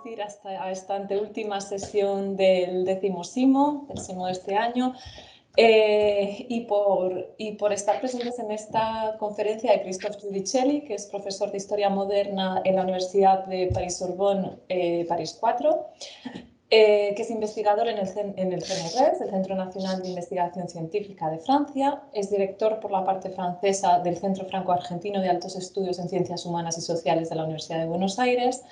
asistir a esta anteúltima sesión del 10º SIMO de este año y por estar presentes en esta conferencia de Christophe Giudicelli, que es profesor de Historia Moderna en la Universidad de París-Sorbonne, París 4, que es investigador en el CNRS, el Centro Nacional de Investigación Científica de Francia, es director por la parte francesa del Centro Franco-Argentino de Altos Estudios en Ciencias Humanas y Sociales de la Universidad de Buenos Aires,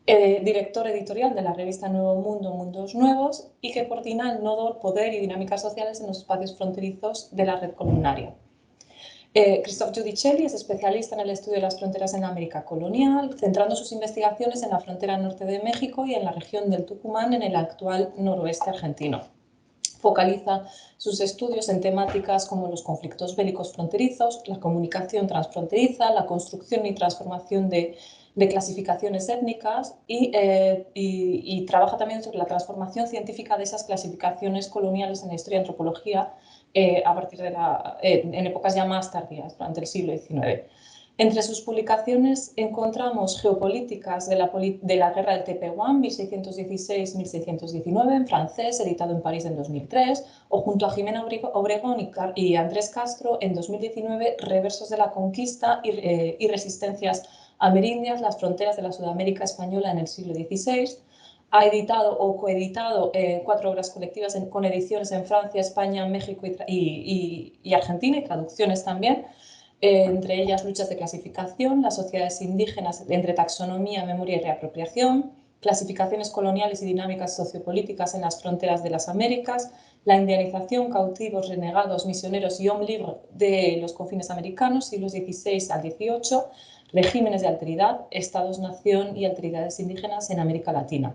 director editorial de la revista Nuevo Mundo, Mundos Nuevos, y que coordina el nodo Poder y Dinámicas Sociales en los espacios fronterizos de la red columnaria. Christophe Giudicelli es especialista en el estudio de las fronteras en la América colonial, centrando sus investigaciones en la frontera norte de México y en la región del Tucumán, en el actual noroeste argentino. Focaliza sus estudios en temáticas como los conflictos bélicos fronterizos, la comunicación transfronteriza, la construcción y transformación de clasificaciones étnicas y trabaja también sobre la transformación científica de esas clasificaciones coloniales en la historia y antropología a partir de en épocas ya más tardías, durante el siglo XIX. Entre sus publicaciones encontramos Geopolíticas de la Guerra del Tepehuán, 1616-1619, en francés, editado en París en 2003, o junto a Jimena Obregón y Andrés Castro, en 2019, Reversos de la Conquista y Resistencias amerindias, las fronteras de la Sudamérica española en el siglo XVI. Ha editado o coeditado 4 obras colectivas con ediciones en Francia, España, México y Argentina, y traducciones también. Entre ellas Luchas de clasificación, las sociedades indígenas entre taxonomía, memoria y reapropiación, clasificaciones coloniales y dinámicas sociopolíticas en las fronteras de las Américas, la indianización, cautivos, renegados, misioneros y homme libre de los confines americanos, siglos XVI al XVIII, regímenes de alteridad, estados-nación y alteridades indígenas en América Latina.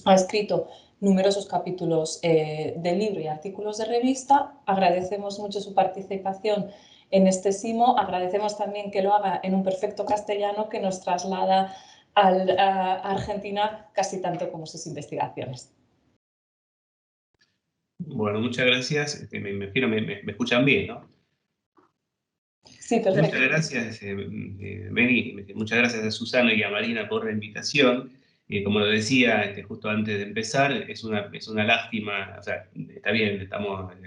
Ha escrito numerosos capítulos de libro y artículos de revista. Agradecemos mucho su participación en este SIMO. Agradecemos también que lo haga en un perfecto castellano que nos traslada a Argentina casi tanto como sus investigaciones. Bueno, muchas gracias. Me imagino me escuchan bien, ¿no? Sí, perfecto. Muchas gracias, Beni. Muchas gracias a Susana y a Marina por la invitación. Como lo decía justo antes de empezar, es una lástima, o sea, está bien,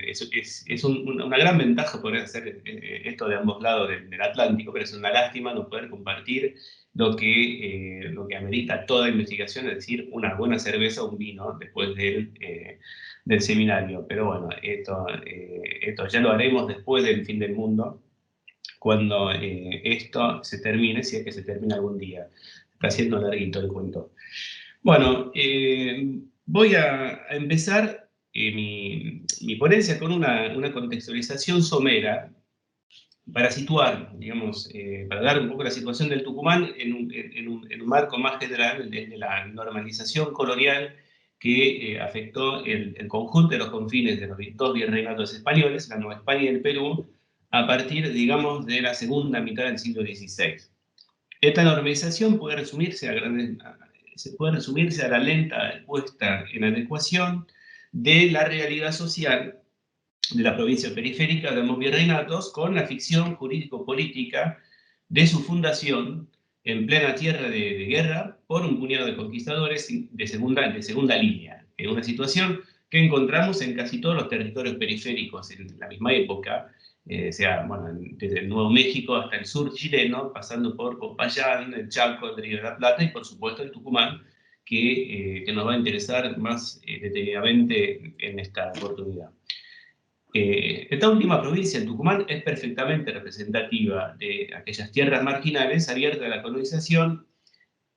es una gran ventaja poder hacer esto de ambos lados del Atlántico, pero es una lástima no poder compartir lo que amerita toda investigación, es decir, una buena cerveza o un vino después del seminario. Pero bueno, esto ya lo haremos después del fin del mundo, cuando esto se termine, si es que se termina algún día. Está siendo larguito el cuento. Bueno, voy a empezar mi ponencia con una contextualización somera para situar, digamos, para dar un poco la situación del Tucumán en un marco más general de la normalización colonial que afectó el conjunto de los confines de los dos virreinatos españoles, la Nueva España y el Perú, a partir, digamos, de la segunda mitad del siglo XVI. Esta normalización puede resumirse a la lenta puesta en adecuación de la realidad social de la provincia periférica de ambos virreinatos con la ficción jurídico-política de su fundación en plena tierra de guerra por un puñado de conquistadores de segunda línea, en una situación que encontramos en casi todos los territorios periféricos en la misma época, sea, bueno, desde el Nuevo México hasta el sur chileno, pasando por Popayán, el Chaco, el Río de la Plata y por supuesto el Tucumán, que nos va a interesar más detenidamente en esta oportunidad. Esta última provincia, el Tucumán, es perfectamente representativa de aquellas tierras marginales abiertas a la colonización,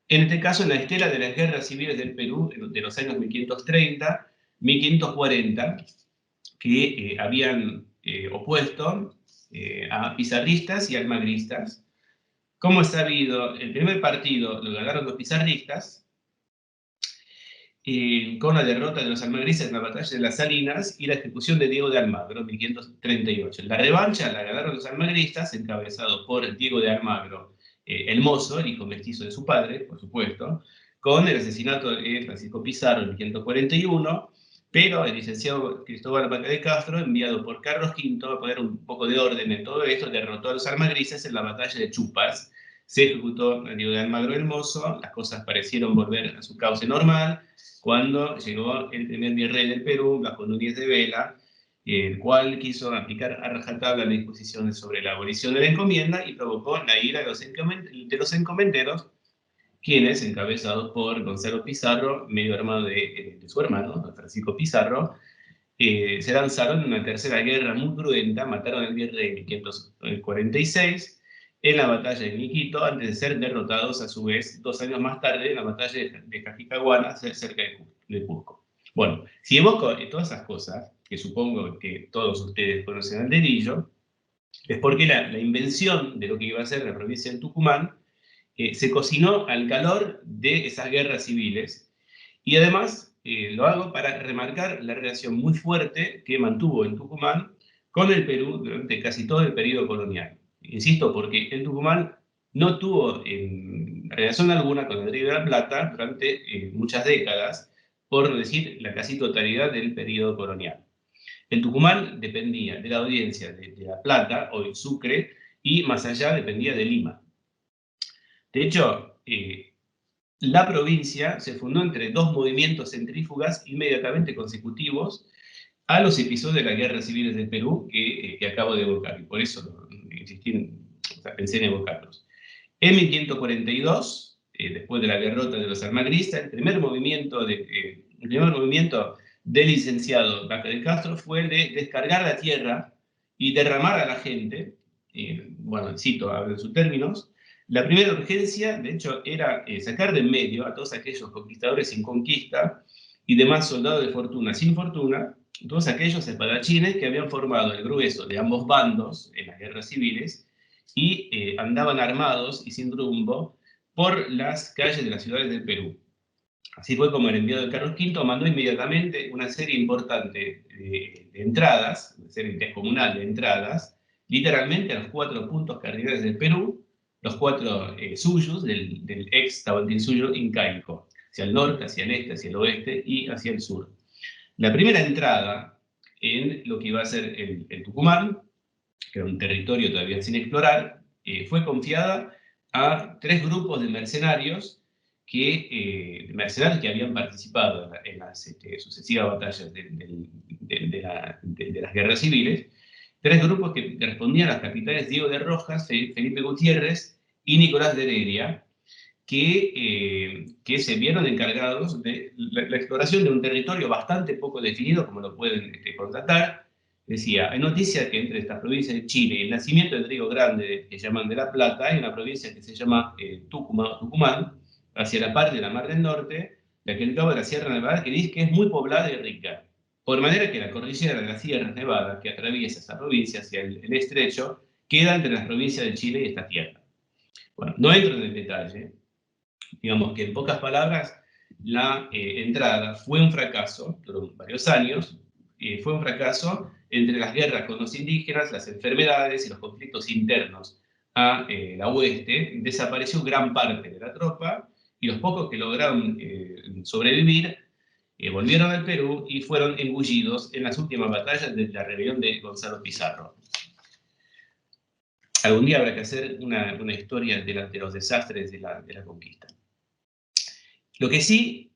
en este caso en la estela de las guerras civiles del Perú de los años 1530, 1540, que habían opuesto a pizarristas y almagristas. Como es sabido, el primer partido lo ganaron los pizarristas, con la derrota de los almagristas en la batalla de las Salinas y la ejecución de Diego de Almagro en 1538. La revancha la ganaron los almagristas, encabezados por Diego de Almagro, el mozo, el hijo mestizo de su padre, por supuesto, con el asesinato de Francisco Pizarro en 1541, pero el licenciado Cristóbal Vaca de Castro, enviado por Carlos V a poner un poco de orden en todo esto, derrotó a los almagristas en la batalla de Chupas, se ejecutó a Diego de Almagro el Mozo, las cosas parecieron volver a su cauce normal, cuando llegó el primer virrey del Perú, Vasco Núñez de Vela, el cual quiso aplicar a rajatabla las disposiciones sobre la abolición de la encomienda y provocó la ira de los encomenderos, quienes, encabezados por Gonzalo Pizarro, medio hermano de su hermano, Francisco Pizarro, se lanzaron en una tercera guerra muy cruenta, mataron al virrey en 1546 en la batalla de Niquito, antes de ser derrotados a su vez 2 años más tarde en la batalla de Cajicaguana, cerca de Cusco. Bueno, si evoco todas esas cosas, que supongo que todos ustedes conocen al dedillo, es porque la invención de lo que iba a ser la provincia de Tucumán se cocinó al calor de esas guerras civiles, y además lo hago para remarcar la relación muy fuerte que mantuvo el Tucumán con el Perú durante casi todo el periodo colonial. Insisto, porque el Tucumán no tuvo relación alguna con el Río de la Plata durante muchas décadas, por no decir la casi totalidad del periodo colonial. El Tucumán dependía de la audiencia de La Plata, hoy Sucre, y más allá dependía de Lima. De hecho, la provincia se fundó entre dos movimientos centrífugas inmediatamente consecutivos a los episodios de las guerras civiles del Perú que acabo de evocar, y por eso insistí, pensé en evocarlos. En 1542, después de la derrota de los almagristas, el primer movimiento del licenciado Vaca de Castro fue el de descargar la tierra y derramar a la gente, bueno, cito, hablo en sus términos. La primera urgencia, de hecho, era sacar de en medio a todos aquellos conquistadores sin conquista y demás soldados de fortuna sin fortuna, todos aquellos espadachines que habían formado el grueso de ambos bandos en las guerras civiles y andaban armados y sin rumbo por las calles de las ciudades del Perú. Así fue como el enviado de Carlos V mandó inmediatamente una serie importante de entradas, una serie descomunal de entradas, literalmente a los 4 puntos cardinales del Perú, los 4 suyos del ex Tahuantinsuyo incaico, hacia el norte, hacia el este, hacia el oeste y hacia el sur. La primera entrada en lo que iba a ser el Tucumán, que era un territorio todavía sin explorar, fue confiada a 3 grupos de mercenarios que habían participado en las sucesivas batallas de las guerras civiles, 3 grupos que respondían a las capitanes Diego de Rojas, Felipe Gutiérrez y Nicolás de Heredia, que se vieron encargados de la exploración de un territorio bastante poco definido, como lo pueden constatar. Decía, hay noticias que entre estas provincias de Chile y el nacimiento del Río Grande, que llaman de la Plata, hay una provincia que se llama Tucumán, hacia la parte de la Mar del Norte, la que el cabo de la Sierra Nevada, que dice que es muy poblada y rica. Por manera que la cordillera de las Sierras Nevadas, que atraviesa esa provincia hacia el estrecho, queda entre las provincias de Chile y esta tierra. Bueno, no entro en el detalle. Digamos que en pocas palabras, la entrada fue un fracaso, duró varios años, fue un fracaso entre las guerras con los indígenas, las enfermedades y los conflictos internos a la oeste. Desapareció gran parte de la tropa y los pocos que lograron sobrevivir volvieron al Perú y fueron engullidos en las últimas batallas de la rebelión de Gonzalo Pizarro. Algún día habrá que hacer una historia de los desastres de la conquista. Lo que sí,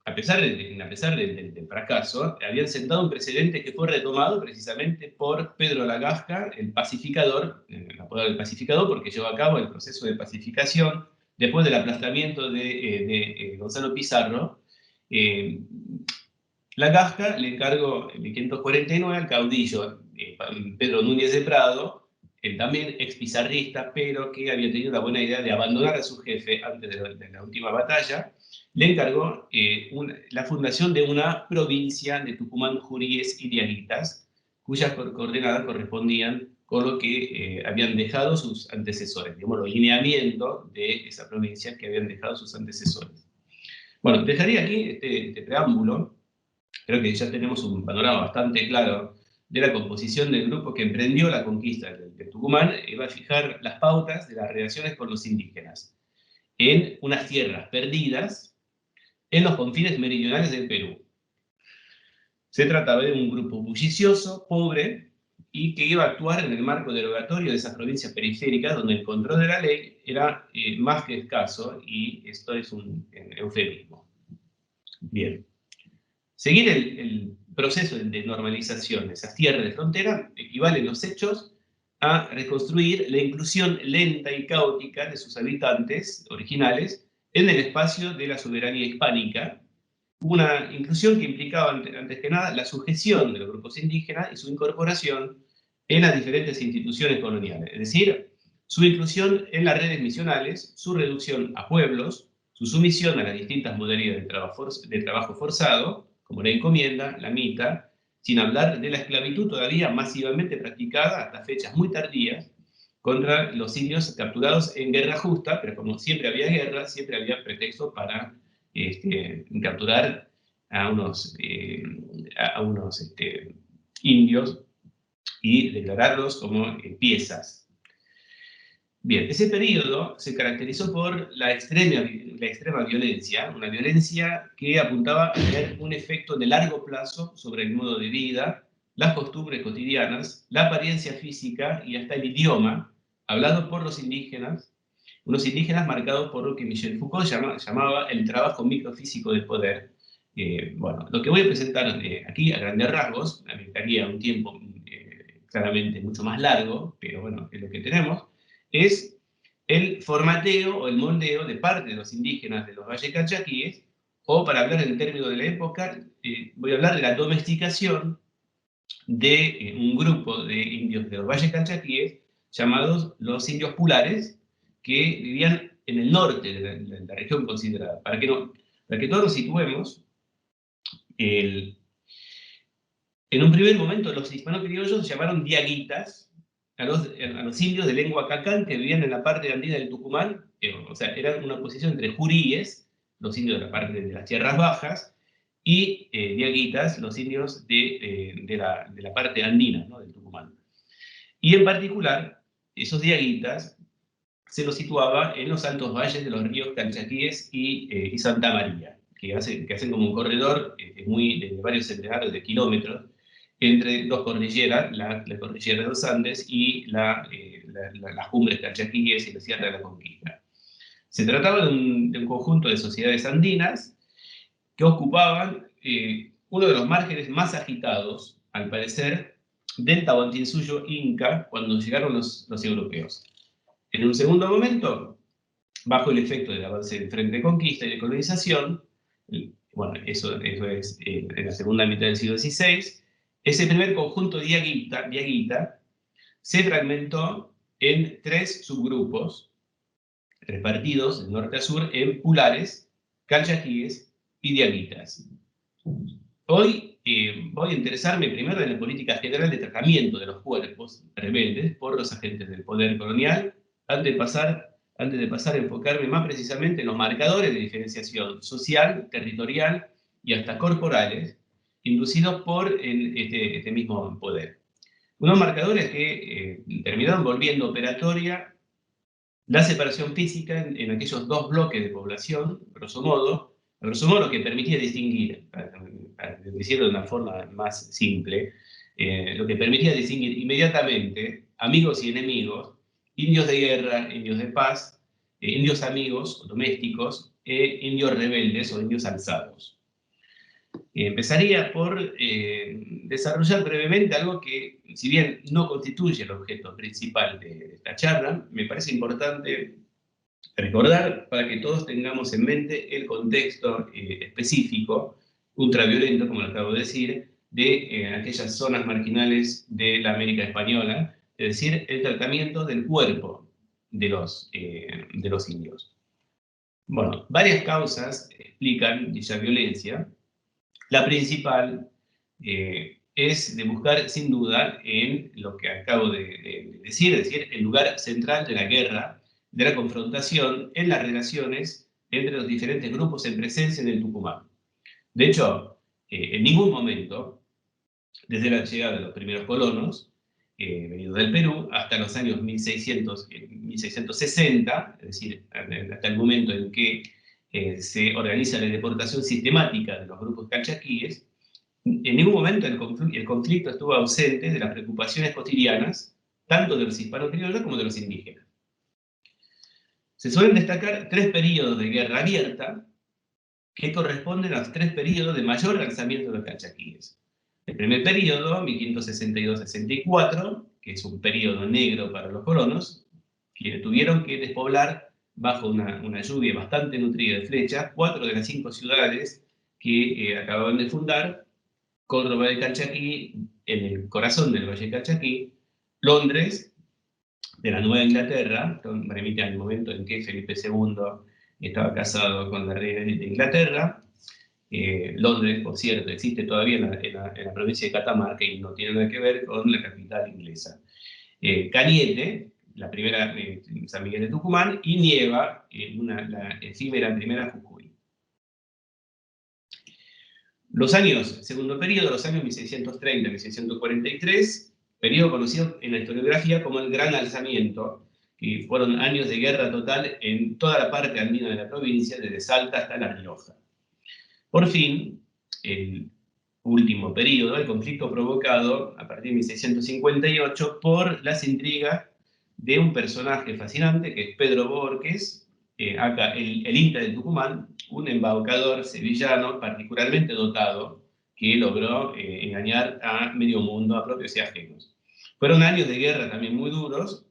a pesar del fracaso, habían sentado un precedente que fue retomado precisamente por Pedro Lagasca, el pacificador, apodado el pacificador porque llevó a cabo el proceso de pacificación después del aplastamiento de Gonzalo Pizarro. Lagasca le encargó en 1549 al caudillo Pedro Núñez de Prado, también expizarrista, pero que había tenido la buena idea de abandonar a su jefe antes de la última batalla, le encargó la fundación de una provincia de Tucumán, Juríes y Diaguitas, cuyas coordenadas correspondían con lo que habían dejado sus antecesores, digamos, los lineamientos de esa provincia que habían dejado sus antecesores. Bueno, dejaría aquí este preámbulo. Creo que ya tenemos un panorama bastante claro de la composición del grupo que emprendió la conquista de Tucumán y va a fijar las pautas de las relaciones con los indígenas en unas tierras perdidas en los confines meridionales del Perú. Se trataba de un grupo bullicioso, pobre y que iba a actuar en el marco derogatorio de esas provincias periféricas donde el control de la ley era más que escaso, y esto es un eufemismo. Bien. Seguir el proceso de normalización de esas tierras de frontera equivale en los hechos a reconstruir la inclusión lenta y caótica de sus habitantes originales en el espacio de la soberanía hispánica, una inclusión que implicaba, antes que nada, la sujeción de los grupos indígenas y su incorporación en las diferentes instituciones coloniales, es decir, su inclusión en las redes misionales, su reducción a pueblos, su sumisión a las distintas modalidades de trabajo forzado, como la encomienda, la mita, sin hablar de la esclavitud todavía masivamente practicada hasta fechas muy tardías contra los indios capturados en guerra justa, pero como siempre había guerra, siempre había pretexto para capturar a unos indios y declararlos como piezas. Bien, ese periodo se caracterizó por la extrema violencia, una violencia que apuntaba a tener un efecto de largo plazo sobre el modo de vida, las costumbres cotidianas, la apariencia física y hasta el idioma hablado por los indígenas, unos indígenas marcados por lo que Michel Foucault llamaba el trabajo microfísico del poder. Bueno, lo que voy a presentar aquí a grandes rasgos, ameritaría un tiempo claramente mucho más largo, pero bueno, es lo que tenemos, es el formateo o el moldeo de parte de los indígenas de los valles calchaquíes, o para hablar en términos de la época, voy a hablar de la domesticación de un grupo de indios de los valles calchaquíes llamados los indios pulares, que vivían en el norte de la región considerada. Para que todos nos situemos, en un primer momento los hispano-criollos llamaron diaguitas a los indios de lengua cacán que vivían en la parte andina del Tucumán, o sea, era una posición entre juríes, los indios de la parte de las tierras bajas, y diaguitas, los indios de la parte andina, ¿no?, del Tucumán. Y en particular, esos diaguitas se los situaba en los altos valles de los ríos Calchaquíes y Santa María, que hacen como un corredor de varios centenares de kilómetros entre dos cordilleras, la cordillera de los Andes y las cumbres calchaquíes y la Sierra de la Conquista. Se trataba de un conjunto de sociedades andinas que ocupaban uno de los márgenes más agitados, al parecer, del Tahuantinsuyo inca cuando llegaron los europeos. En un segundo momento, bajo el efecto del avance del Frente de Conquista y de colonización, bueno, eso es en la segunda mitad del siglo XVI, ese primer conjunto diaguita se fragmentó en tres subgrupos repartidos de norte a sur en pulares, calchaquíes y diaguitas. Hoy voy a interesarme primero en la política general de tratamiento de los cuerpos rebeldes por los agentes del poder colonial, antes de pasar a enfocarme más precisamente en los marcadores de diferenciación social, territorial y hasta corporales, inducidos por este mismo poder. Unos marcadores que terminaron volviendo operatoria la separación física en aquellos dos bloques de población, grosso modo, lo que permitía distinguir, para decirlo de una forma más simple, lo que permitía distinguir inmediatamente amigos y enemigos, indios de guerra, indios de paz, indios amigos o domésticos, indios rebeldes o indios alzados. Empezaría por desarrollar brevemente algo que, si bien no constituye el objeto principal de esta charla, me parece importante recordar para que todos tengamos en mente el contexto específico, ultraviolento, como lo acabo de decir, de aquellas zonas marginales de la América Española, es decir, el tratamiento del cuerpo de los indios. Bueno, varias causas explican dicha violencia. La principal es de buscar, sin duda, en lo que acabo de decir, es decir, el lugar central de la guerra, de la confrontación en las relaciones entre los diferentes grupos en presencia en el Tucumán. De hecho, en ningún momento, desde la llegada de los primeros colonos, venidos del Perú, hasta los años 1660, es decir, hasta el momento en que se organiza la deportación sistemática de los grupos calchaquíes, En ningún momento el conflicto estuvo ausente de las preocupaciones cotidianas, tanto de los hispano-criollos como de los indígenas. Se suelen destacar 3 periodos de guerra abierta que corresponden a los 3 periodos de mayor alzamiento de los calchaquíes. El primer periodo, 1562-64, que es un periodo negro para los colonos, que tuvieron que despoblar bajo una lluvia bastante nutrida de flechas 4 de las 5 ciudades que acababan de fundar: Córdoba de Calchaquí, en el corazón del Valle de Calchaquí; Londres, de la Nueva Inglaterra, remite al momento en que Felipe II estaba casado con la reina de Inglaterra. Londres, por cierto, existe todavía en la provincia de Catamarca y no tiene nada que ver con la capital inglesa. Cañete, la primera San Miguel de Tucumán, y Nieva, la efímera primera Jujuy. Los años, segundo periodo, los años 1630-1643, periodo conocido en la historiografía como el Gran Alzamiento, que fueron años de guerra total en toda la parte andina de la provincia, desde Salta hasta La Rioja. Por fin, el último periodo, el conflicto provocado a partir de 1658 por las intrigas de un personaje fascinante que es Pedro Bohórquez, acá el Inca de Tucumán, un embaucador sevillano particularmente dotado que logró engañar a medio mundo, a propios y ajenos. Fueron años de guerra también muy duros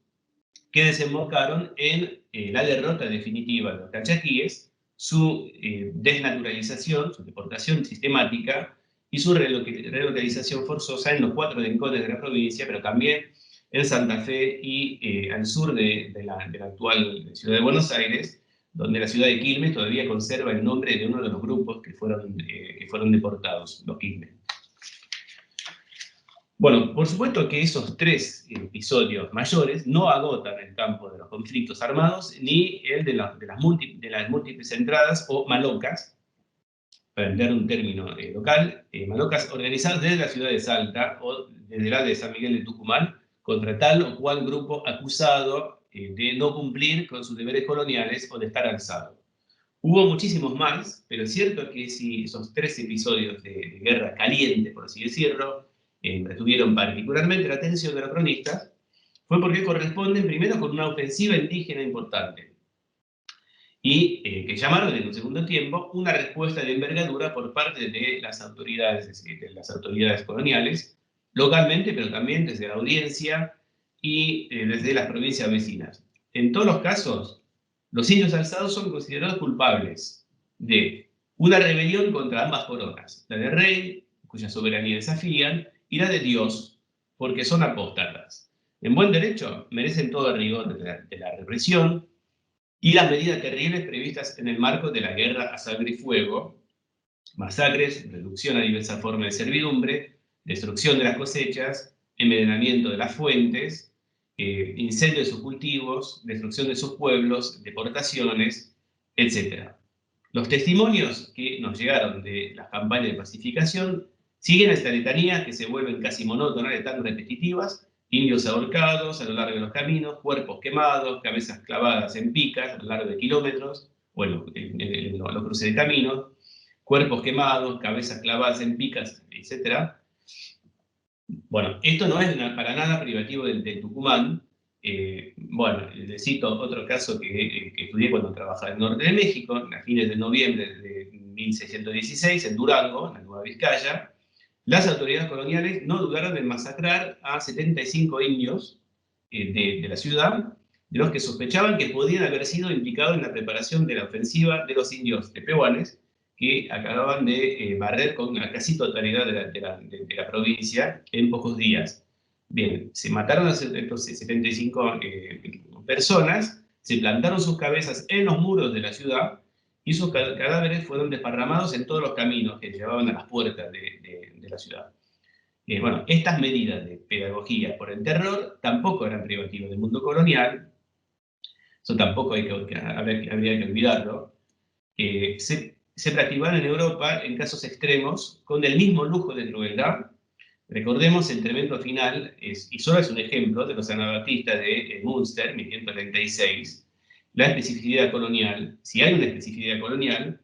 que desembocaron en la derrota definitiva de los calchaquíes, su desnaturalización, su deportación sistemática y su relocalización forzosa en los 4 rincones de la provincia, pero también en Santa Fe y al sur de la actual ciudad de Buenos Aires, donde la ciudad de Quilmes todavía conserva el nombre de uno de los grupos que fueron deportados, los Quilmes. Bueno, por supuesto que esos 3 episodios mayores no agotan el campo de los conflictos armados, ni el de las múltiples entradas o malocas, para emplear un término local, malocas organizadas desde la ciudad de Salta o desde la de San Miguel de Tucumán, contra tal o cual grupo acusado de no cumplir con sus deberes coloniales o de estar alzado. Hubo muchísimos más, pero es cierto que si esos 3 episodios de guerra caliente, por así decirlo, retuvieron particularmente la atención de los cronistas, fue porque corresponden primero con una ofensiva indígena importante y que llamaron en un segundo tiempo una respuesta de envergadura por parte de las autoridades coloniales, localmente, pero también desde la audiencia y desde las provincias vecinas. En todos los casos, los indios alzados son considerados culpables de una rebelión contra ambas coronas, la del rey, cuya soberanía desafían, y la de Dios, porque son apóstatas. En buen derecho, merecen todo el rigor de la represión y las medidas terribles previstas en el marco de la guerra a sangre y fuego: masacres, reducción a diversas formas de servidumbre, destrucción de las cosechas, envenenamiento de las fuentes, incendio de sus cultivos, destrucción de sus pueblos, deportaciones, etc. Los testimonios que nos llegaron de las campañas de pacificación siguen esta letanía que se vuelven casi monótonas, de tan repetitivas: indios ahorcados a lo largo de los caminos, cuerpos quemados, cabezas clavadas en picas a lo largo de kilómetros, bueno, en los cruces de caminos, cuerpos quemados, cabezas clavadas en picas, etc. Bueno, esto no es para nada privativo del Tucumán. Bueno, les cito otro caso que estudié cuando trabajaba en el norte de México, a fines de noviembre de 1616, en Durango, en la Nueva Vizcaya. Las autoridades coloniales no dudaron en masacrar a 75 indios de la ciudad, de los que sospechaban que podían haber sido implicados en la preparación de la ofensiva de los indios tepehuanes, que acababan de barrer con la casi totalidad de la provincia en pocos días. Bien, se mataron a 75 personas, se plantaron sus cabezas en los muros de la ciudad y sus cadáveres fueron desparramados en todos los caminos que llevaban a las puertas de la ciudad. Bueno, estas medidas de pedagogía por el terror tampoco eran privativas del mundo colonial, eso tampoco habría que olvidarlo. Se practicaban en Europa en casos extremos con el mismo lujo de crueldad. Recordemos el tremendo final, y solo es un ejemplo, de los anabatistas de Münster, 1536, la especificidad colonial. Si hay una especificidad colonial,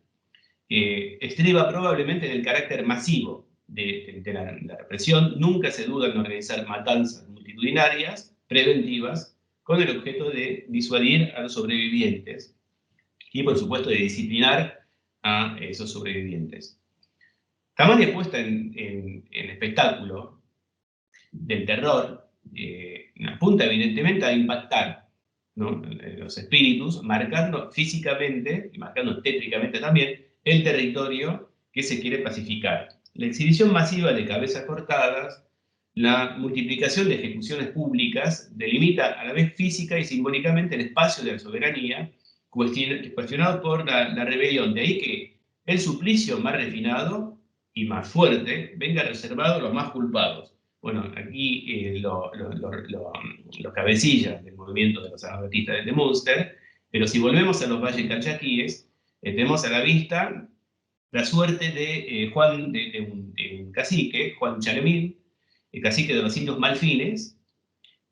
estriba probablemente en el carácter masivo de la represión. Nunca se duda en organizar matanzas multitudinarias, preventivas, con el objeto de disuadir a los sobrevivientes y, por supuesto, de disciplinar a esos sobrevivientes. Tamaña puesta en espectáculo del terror apunta evidentemente a impactar, ¿no?, los espíritus, marcando físicamente y marcando tétricamente también el territorio que se quiere pacificar. La exhibición masiva de cabezas cortadas, la multiplicación de ejecuciones públicas delimita a la vez física y simbólicamente el espacio de la soberanía cuestionado por la rebelión. De ahí que el suplicio más refinado y más fuerte venga reservado a los más culpados. Bueno, aquí los cabecillas del movimiento de los anabatistas de Munster, pero si volvemos a los valles calchaquíes, tenemos a la vista la suerte de un cacique, Juan Chalemín, el cacique de los indios Malfines,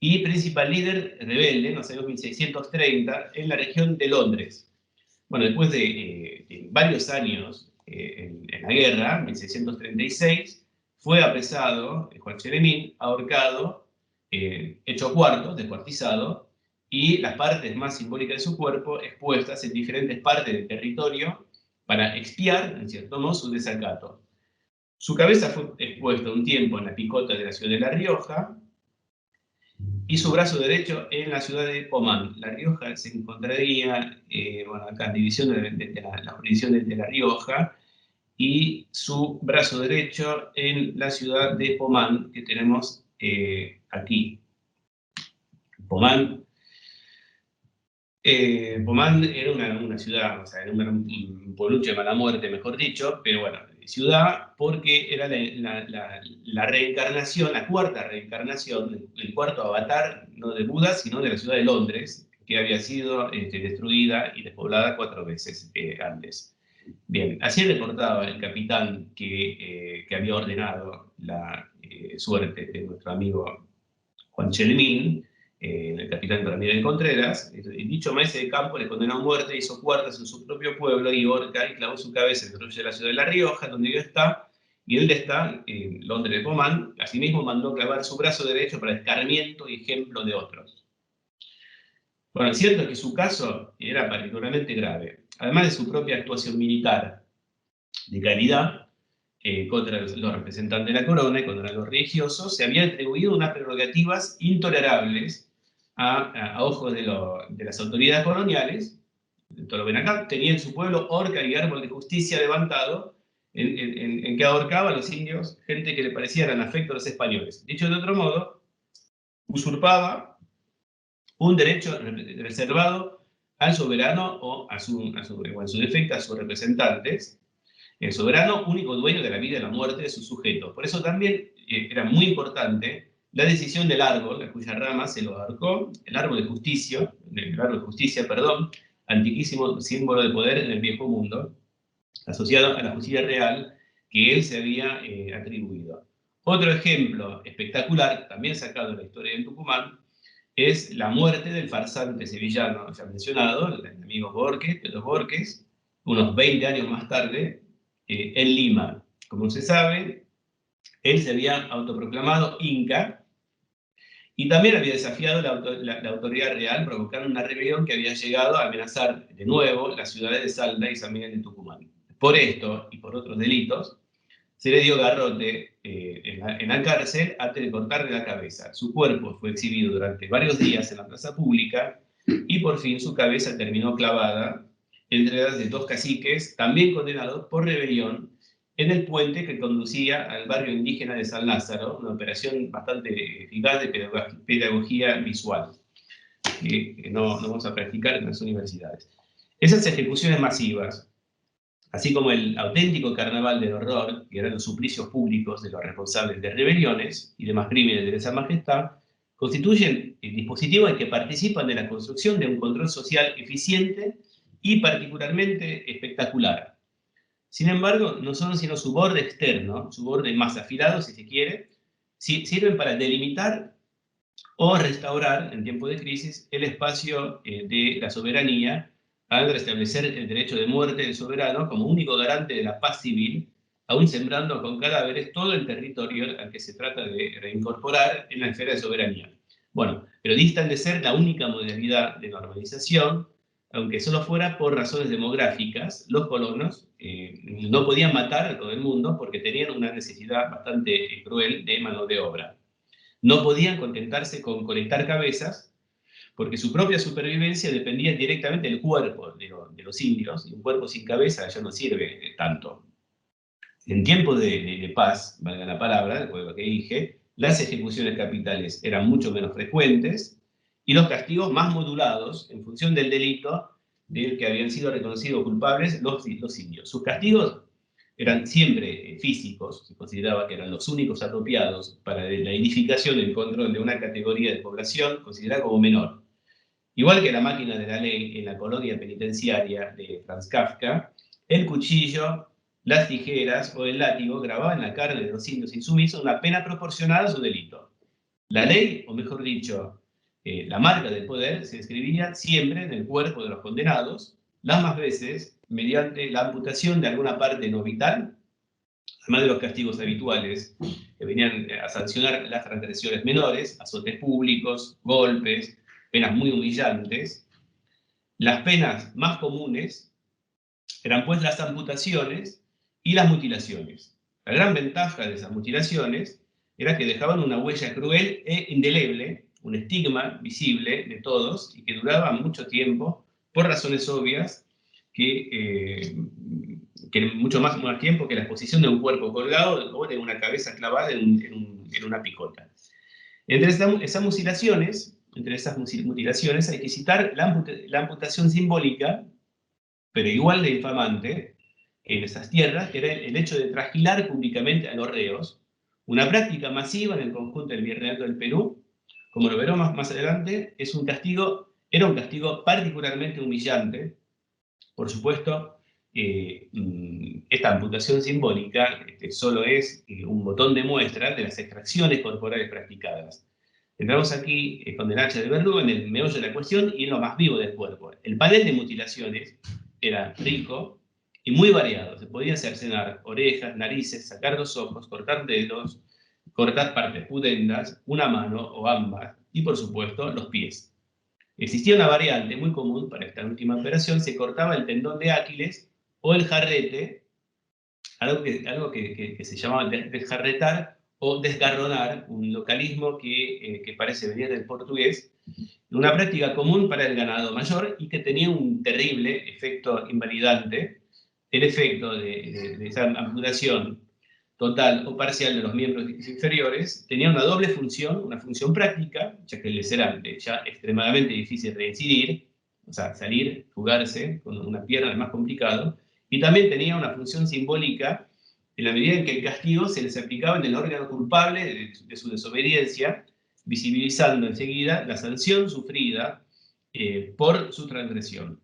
y principal líder rebelde en los años 1630 en la región de Londres. Bueno, después de varios años en la guerra, en 1636, fue apresado Juan Chalemín, ahorcado, hecho cuartos, descuartizado, y las partes más simbólicas de su cuerpo expuestas en diferentes partes del territorio para expiar, en cierto modo, su desacato. Su cabeza fue expuesta un tiempo en la picota de la ciudad de La Rioja y su brazo derecho en la ciudad de Pomán. La Rioja se encontraría, bueno, acá en división de la jurisdicción de La Rioja, y su brazo derecho en la ciudad de Pomán, que tenemos aquí. Pomán era una ciudad, o sea, era un pueblucho de mala muerte, mejor dicho, pero bueno, ciudad porque era la reencarnación, la cuarta reencarnación, el cuarto avatar, no de Buda, sino de la ciudad de Londres, que había sido destruida y despoblada 4 veces antes. Bien, así reportaba el capitán que había ordenado la suerte de nuestro amigo Juan Chalemín, el capitán Ramírez Contreras. Dicho maese de campo le condenó a muerte, hizo cuartas en su propio pueblo y horca y clavó su cabeza en el rollo de la ciudad de La Rioja, donde yo está, y él está en Londres de Pomán. Asimismo mandó clavar su brazo derecho para escarmiento y ejemplo de otros. Bueno, es cierto que su caso era particularmente grave. Además de su propia actuación militar de calidad contra los representantes de la corona y contra los religiosos, se había atribuido unas prerrogativas intolerables a ojos de las autoridades coloniales. Esto lo ven acá. Tenía en su pueblo horca y árbol de justicia levantado en que ahorcaba a los indios, gente que le parecieran afecto a los españoles. Dicho de otro modo, usurpaba un derecho reservado al soberano o en su defecto a sus representantes, el soberano único dueño de la vida y la muerte de sus sujetos. Por eso también era muy importante la decisión del árbol, a cuya rama se lo ahorcó, el árbol de justicia, antiquísimo símbolo de poder en el viejo mundo, asociado a la justicia real que él se había atribuido. Otro ejemplo espectacular, también sacado de la historia del Tucumán, es la muerte del farsante sevillano ya mencionado, el amigo Borges, Pedro Borges, unos 20 años más tarde, en Lima. Como se sabe, él se había autoproclamado inca y también había desafiado la autoridad real, provocando una rebelión que había llegado a amenazar de nuevo las ciudades de Salta y San Miguel de Tucumán. Por esto y por otros delitos, se le dio garrote en la cárcel antes de cortarle la cabeza. Su cuerpo fue exhibido durante varios días en la plaza pública y por fin su cabeza terminó clavada entre las de 2 caciques, también condenados por rebelión, en el puente que conducía al barrio indígena de San Lázaro, una operación bastante eficaz de pedagogía visual, que no vamos a practicar en las universidades. Esas ejecuciones masivas, así como el auténtico carnaval del horror, que eran los suplicios públicos de los responsables de rebeliones y demás crímenes de lesa majestad, constituyen el dispositivo en que participan de la construcción de un control social eficiente y particularmente espectacular. Sin embargo, no son sino su borde externo, su borde más afilado, si se quiere, sirven para delimitar o restaurar, en tiempo de crisis, el espacio de la soberanía al restablecer el derecho de muerte del soberano como único garante de la paz civil aún sembrando con cadáveres todo el territorio al que se trata de reincorporar en la esfera de soberanía. Bueno, pero distan de ser la única modalidad de normalización, aunque solo fuera por razones demográficas. Los colonos no podían matar a todo el mundo porque tenían una necesidad bastante cruel de mano de obra. No podían contentarse con colectar cabezas, porque su propia supervivencia dependía directamente del cuerpo de los indios, y un cuerpo sin cabeza ya no sirve tanto. En tiempos de paz, valga la palabra, después de lo que dije, las ejecuciones capitales eran mucho menos frecuentes y los castigos más modulados en función del delito del que habían sido reconocidos culpables los indios. Sus castigos eran siempre físicos, se consideraba que eran los únicos apropiados para la edificación y el control de una categoría de población considerada como menor. Igual que la máquina de la ley en la colonia penitenciaria de Franz Kafka, el cuchillo, las tijeras o el látigo grababan en la carne de los indios insumisos una pena proporcionada a su delito. La ley, o mejor dicho, la marca del poder, se escribía siempre en el cuerpo de los condenados, las más veces mediante la amputación de alguna parte no vital, además de los castigos habituales que venían a sancionar las transgresiones menores, azotes públicos, golpes, penas muy humillantes. Las penas más comunes eran pues las amputaciones y las mutilaciones. La gran ventaja de esas mutilaciones era que dejaban una huella cruel e indeleble, un estigma visible de todos y que duraba mucho tiempo, por razones obvias, que mucho más tiempo que la exposición de un cuerpo colgado o de una cabeza clavada en una picota. Entre esas mutilaciones hay que citar la amputación simbólica, pero igual de infamante, en esas tierras, que era el hecho de trasquilar públicamente a los reos, una práctica masiva en el conjunto del Virreinato del Perú. Como lo veremos más adelante, era un castigo particularmente humillante. Por supuesto, esta amputación simbólica solo es un botón de muestra de las extracciones corporales practicadas. Entramos aquí con el hacha de verdugo en el meollo de la cuestión y en lo más vivo del cuerpo. El panel de mutilaciones era rico y muy variado. Se podía cercenar orejas, narices, sacar los ojos, cortar dedos, cortar partes pudendas, una mano o ambas, y por supuesto los pies. Existía una variante muy común para esta última operación: se cortaba el tendón de Aquiles o el jarrete, algo que se llamaba desjarretar o desgarronar, un localismo que parece venir del portugués, una práctica común para el ganado mayor y que tenía un terrible efecto invalidante. El efecto de esa amputación total o parcial de los miembros inferiores tenía una doble función, una función práctica, ya que les era ya extremadamente difícil reincidir, o sea, salir, fugarse con una pierna es más complicado, y también tenía una función simbólica en la medida en que el castigo se les aplicaba en el órgano culpable de su desobediencia, visibilizando enseguida la sanción sufrida por su transgresión.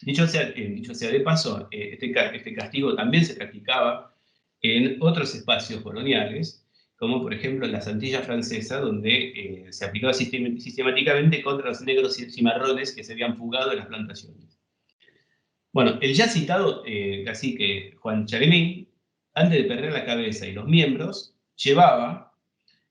Dicho sea de paso, este castigo también se practicaba en otros espacios coloniales, como por ejemplo en la Antilla Francesa, donde se aplicaba sistemáticamente contra los negros y cimarrones que se habían fugado de las plantaciones. Bueno, el ya citado cacique Juan Charemín, antes de perder la cabeza y los miembros, llevaba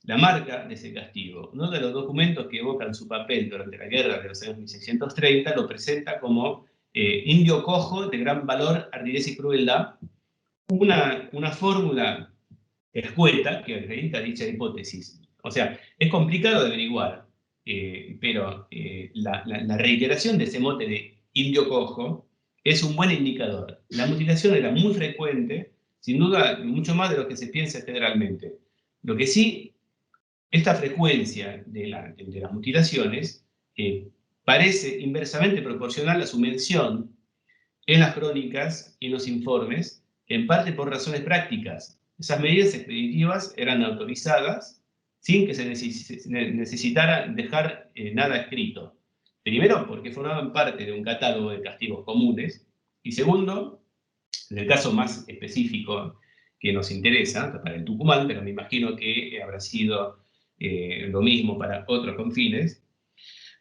la marca de ese castigo. Uno de los documentos que evocan su papel durante la guerra de los años 1630 lo presenta como indio cojo de gran valor, ardidez y crueldad, una fórmula escueta que acredita dicha hipótesis. O sea, es complicado de averiguar, pero la reiteración de ese mote de indio cojo es un buen indicador. La mutilación era muy frecuente, sin duda mucho más de lo que se piensa generalmente. Lo que sí, esta frecuencia de las mutilaciones parece inversamente proporcional a su mención en las crónicas y en los informes, en parte por razones prácticas. Esas medidas expeditivas eran autorizadas sin que se necesitara dejar nada escrito. Primero, porque formaban parte de un catálogo de castigos comunes, y segundo, en el caso más específico que nos interesa, para el Tucumán, pero me imagino que habrá sido lo mismo para otros confines,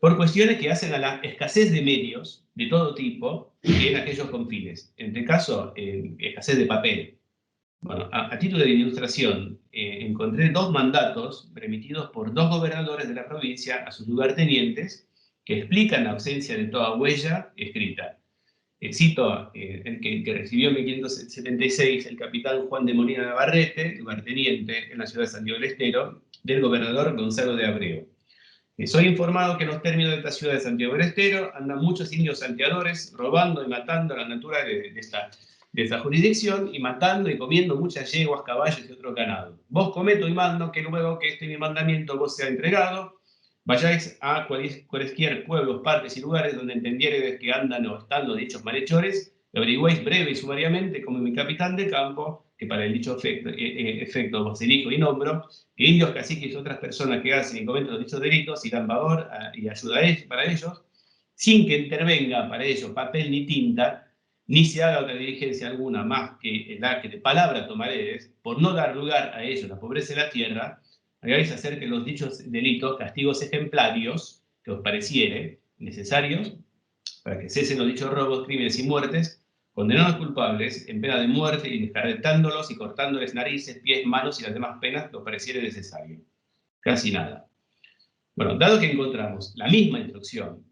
por cuestiones que hacen a la escasez de medios de todo tipo en aquellos confines. En este caso, escasez de papel. Bueno, a título de ilustración, encontré 2 mandatos remitidos por 2 gobernadores de la provincia a sus lugartenientes que explican la ausencia de toda huella escrita. Cito el que recibió en 1576 el capitán Juan de Molina Navarrete, lugarteniente en la ciudad de Santiago del Estero, del gobernador Gonzalo de Abreu. Soy informado que en los términos de esta ciudad de Santiago del Estero andan muchos indios salteadores robando y matando a la natura de esta jurisdicción y matando y comiendo muchas yeguas, caballos y otro ganado. Vos cometo y mando que luego que mi mandamiento vos sea entregado, vayáis a cualesquier pueblos, partes y lugares donde entendieredes que andan o están los dichos malhechores, y averigüéis breve y sumariamente como mi capitán de campo, que para el dicho efecto vos elijo y nombro, que indios, caciques y otras personas que hacen y cometen los dichos delitos y dan favor y ayuda para ellos, sin que intervenga para ello papel ni tinta, ni se haga otra diligencia alguna más que la que de palabra tomaredes, por no dar lugar a ellos la pobreza de la tierra, hagáis hacer que los dichos delitos, castigos ejemplarios, que os pareciere necesarios, para que cesen los dichos robos, crímenes y muertes, condenar a los culpables en pena de muerte y descarretándolos y cortándoles narices, pies, manos y las demás penas que os pareciere necesario. Casi nada. Bueno, dado que encontramos la misma instrucción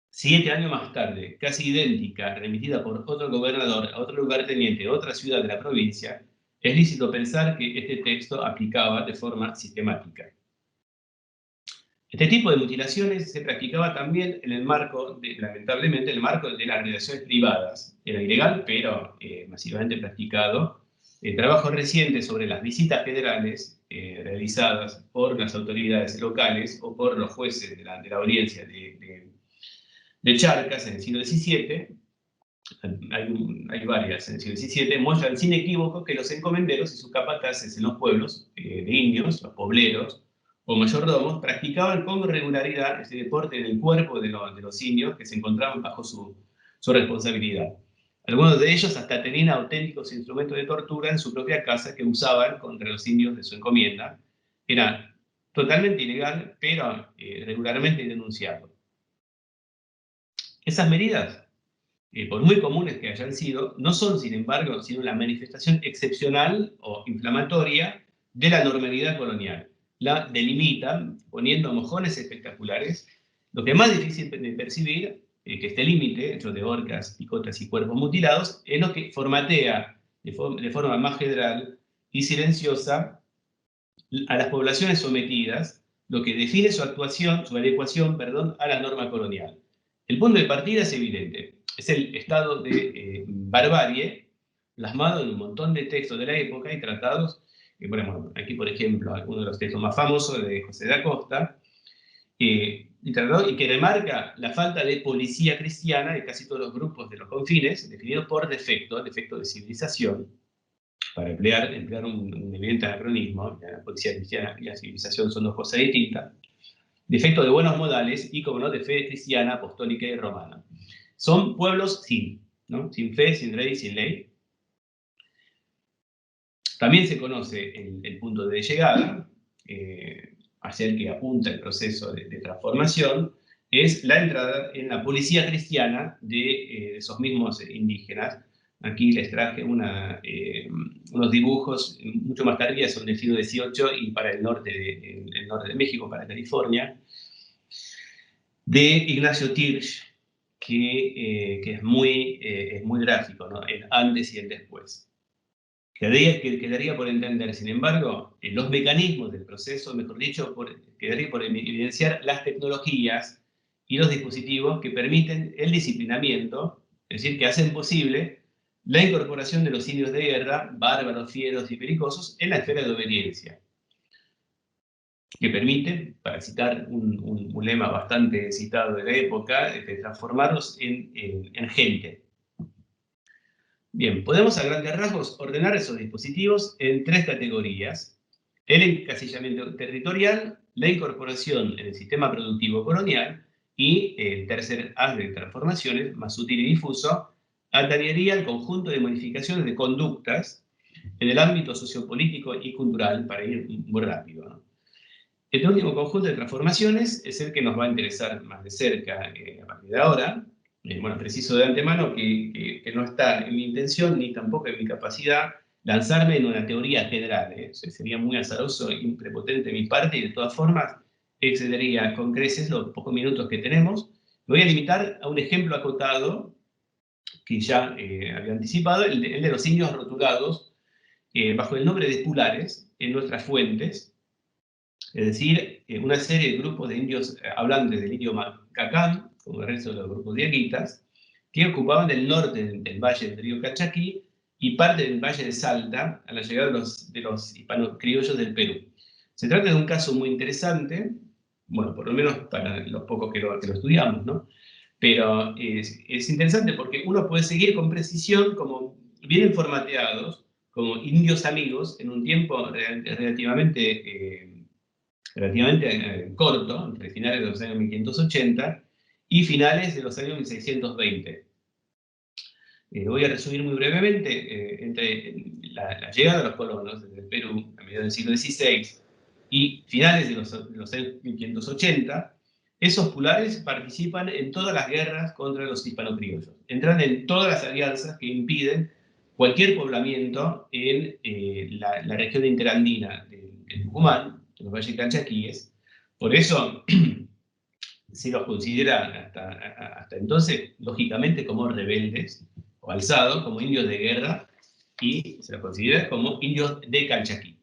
7 años más tarde, casi idéntica, remitida por otro gobernador a otro lugarteniente de otra ciudad de la provincia, es lícito pensar que este texto aplicaba de forma sistemática. Este tipo de mutilaciones se practicaba también en el marco, lamentablemente, en el marco de las relaciones privadas. Era ilegal, pero masivamente practicado. Trabajos recientes sobre las visitas federales realizadas por las autoridades locales o por los jueces de la audiencia de Charcas en el siglo XVII, hay varias en el siglo XVII, muestran sin equívoco que los encomenderos y sus capataces en los pueblos de indios, los pobleros o mayordomos, practicaban con regularidad este deporte en el cuerpo de los indios que se encontraban bajo su responsabilidad. Algunos de ellos hasta tenían auténticos instrumentos de tortura en su propia casa que usaban contra los indios de su encomienda. Era totalmente ilegal, pero regularmente denunciado. Esas medidas, por muy comunes que hayan sido, no son, sin embargo, sino la manifestación excepcional o inflamatoria de la normalidad colonial. La delimitan poniendo mojones espectaculares, lo que es más difícil de percibir, que este límite, hecho de horcas, picotas y cuerpos mutilados, es lo que formatea de forma más general y silenciosa a las poblaciones sometidas, lo que define su adecuación, a la norma colonial. El punto de partida es evidente. Es el estado de barbarie plasmado en un montón de textos de la época y tratados. Bueno, aquí, por ejemplo, uno de los textos más famosos de José da Costa, y que remarca la falta de policía cristiana de casi todos los grupos de los confines, definidos por defecto de civilización, para emplear un evidente anacronismo. La policía cristiana y la civilización son dos cosas distintas. Defecto de buenos modales y, como no, de fe cristiana, apostólica y romana. Son pueblos sin fe, sin rey, sin ley. También se conoce el punto de llegada, hacia el que apunta el proceso de transformación, es la entrada en la policía cristiana de esos mismos indígenas. Aquí les traje unos dibujos mucho más tardíos, son del siglo XVIII y para el norte de México, para California, de Ignacio Tirsch, que es muy gráfico, ¿no? El antes y el después. Quedaría por entender, sin embargo, los mecanismos del proceso, mejor dicho, quedaría por evidenciar las tecnologías y los dispositivos que permiten el disciplinamiento, es decir, que hacen posible la incorporación de los indios de guerra, bárbaros, fieros y pericosos, en la esfera de obediencia, que permite, para citar un lema bastante citado de la época, transformarlos en gente. Bien, podemos a grandes rasgos ordenar esos dispositivos en 3 categorías: el encasillamiento territorial, la incorporación en el sistema productivo colonial y el tercer haz de transformaciones, más sutil y difuso, atañería el conjunto de modificaciones de conductas en el ámbito sociopolítico y cultural, para ir muy rápido, ¿no? Este último conjunto de transformaciones es el que nos va a interesar más de cerca a partir de ahora. Bueno, preciso de antemano que no está en mi intención ni tampoco en mi capacidad lanzarme en una teoría general, sería muy azaroso y prepotente de mi parte, y de todas formas excedería con creces los pocos minutos que tenemos. Me voy a limitar a un ejemplo acotado que ya había anticipado, el de los indios rotulados bajo el nombre de pulares en nuestras fuentes, es decir, una serie de grupos de indios hablantes del idioma cacán, como el resto de los grupos diaguitas, que ocupaban el norte del valle del río Calchaquí y parte del valle de Salta a la llegada de los hispanos criollos del Perú. Se trata de un caso muy interesante, bueno, por lo menos para los pocos que lo estudiamos, ¿no? Pero es interesante porque uno puede seguir con precisión, como vienen formateados, como indios amigos, en un tiempo relativamente corto, entre finales de los años 1580 y finales de los años 1620. Voy a resumir muy brevemente, entre la llegada de los colonos desde el Perú a mediados del siglo XVI y finales de los años 1580, esos pulares participan en todas las guerras contra los hispanocriollos. Entran en todas las alianzas que impiden cualquier poblamiento en la región interandina del Tucumán, de los valles calchaquíes. Por eso se los considera hasta entonces, lógicamente, como rebeldes o alzados, como indios de guerra, y se los considera como indios de Calchaquí.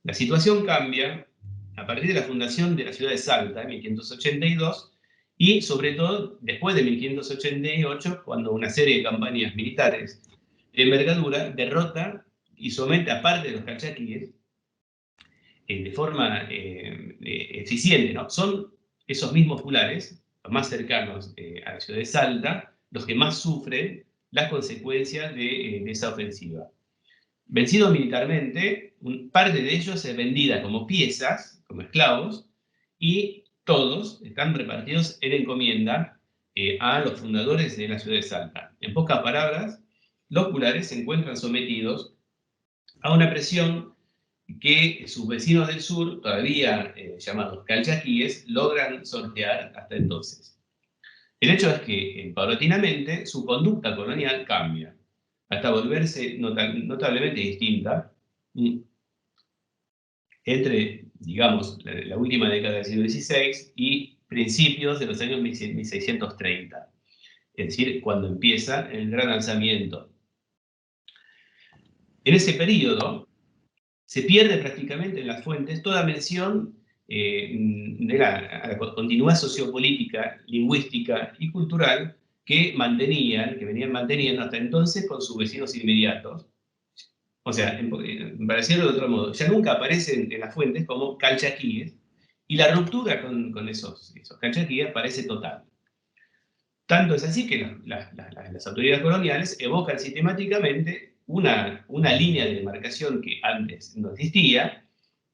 La situación cambia a partir de la fundación de la ciudad de Salta en 1582 y sobre todo después de 1588, cuando una serie de campañas militares de envergadura derrota y somete a parte de los calchaquíes de forma eficiente, ¿no? Son esos mismos pulares, los más cercanos a la ciudad de Salta, los que más sufren las consecuencias de esa ofensiva. Vencidos militarmente, parte de ellos es vendida como piezas, como esclavos, y todos están repartidos en encomienda a los fundadores de la ciudad de Salta. En pocas palabras, los pulares se encuentran sometidos a una presión que sus vecinos del sur, todavía llamados calchaquíes, logran sortear hasta entonces. El hecho es que, paulatinamente, su conducta colonial cambia, hasta volverse notablemente distinta entre, digamos, la última década del siglo XVI y principios de los años 1630, es decir, cuando empieza el gran alzamiento. En ese periodo se pierde prácticamente en las fuentes toda mención de la continuidad sociopolítica, lingüística y cultural que venían manteniendo hasta entonces con sus vecinos inmediatos. O sea, para decirlo de otro modo, ya nunca aparecen en las fuentes como calchaquíes, y la ruptura con esos calchaquíes parece total. Tanto es así que las autoridades coloniales evocan sistemáticamente una línea de demarcación que antes no existía,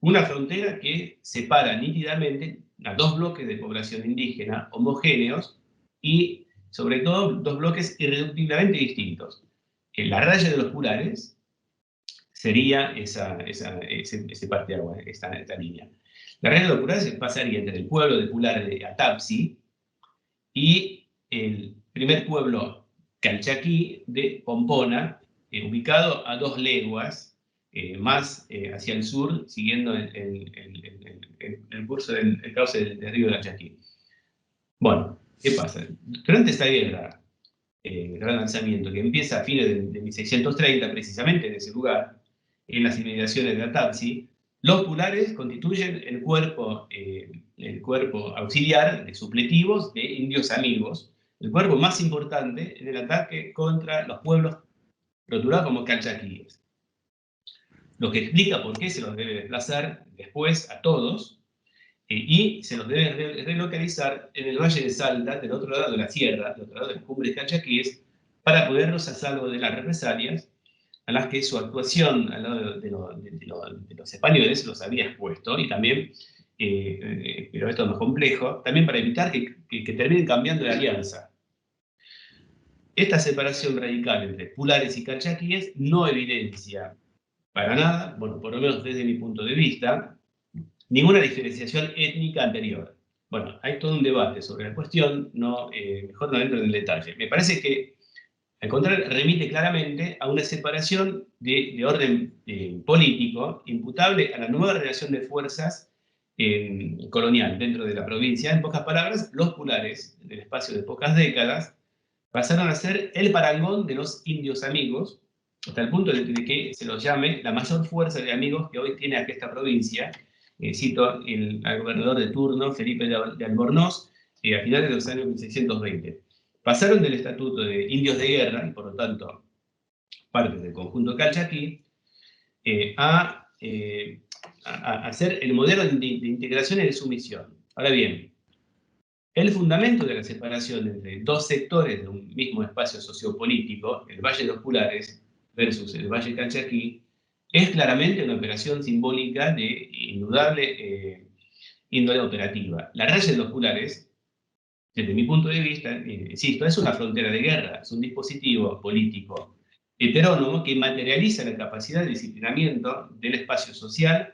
una frontera que separa nítidamente a dos bloques de población indígena homogéneos y, sobre todo, dos bloques irreductiblemente distintos. La raya de los pulares sería ese parteaguas, esta línea. La raya de los pulares pasaría entre el pueblo de Pular de Atapsi y el primer pueblo calchaquí de Pompona, ubicado a 2 leguas más hacia el sur, siguiendo el curso del cauce del río Calchaquí. Bueno, ¿qué pasa? Durante esta guerra, el gran lanzamiento, que empieza a fines de 1630, precisamente en ese lugar, en las inmediaciones de Atapsi, los pulares constituyen el cuerpo auxiliar de supletivos de indios amigos, el cuerpo más importante en el ataque contra los pueblos rotulados como calchaquíes. Lo que explica por qué se los debe desplazar después a todos y se los debe relocalizar en el Valle de Salta, del otro lado de la sierra, del otro lado de las cumbres calchaquíes, para ponerlos a salvo de las represalias a las que su actuación al lado de los españoles los había expuesto, y también, pero esto es más complejo, también para evitar que terminen cambiando de alianza. Esta separación radical entre pulares y calchaquíes no evidencia para nada, bueno, por lo menos desde mi punto de vista, ninguna diferenciación étnica anterior. Bueno, hay todo un debate sobre la cuestión, mejor no entro en el detalle. Me parece que Al contrario, remite claramente a una separación de orden político imputable a la nueva relación de fuerzas colonial dentro de la provincia. En pocas palabras, los pulares, en el espacio de pocas décadas, pasaron a ser el parangón de los indios amigos, hasta el punto de que se los llame la mayor fuerza de amigos que hoy tiene aquí esta provincia. Cito al gobernador de turno, Felipe de Albornoz, a finales de los años 1620. Pasaron del estatuto de indios de guerra, y por lo tanto parte del conjunto calchaquí, a ser el modelo de integración y de sumisión. Ahora bien, el fundamento de la separación entre dos sectores de un mismo espacio sociopolítico, el Valle de los Pulares versus el Valle Calchaquí, es claramente una operación simbólica de indudable índole operativa. La raya de los Pulares, desde mi punto de vista, insisto, es una frontera de guerra, es un dispositivo político heterónomo que materializa la capacidad de disciplinamiento del espacio social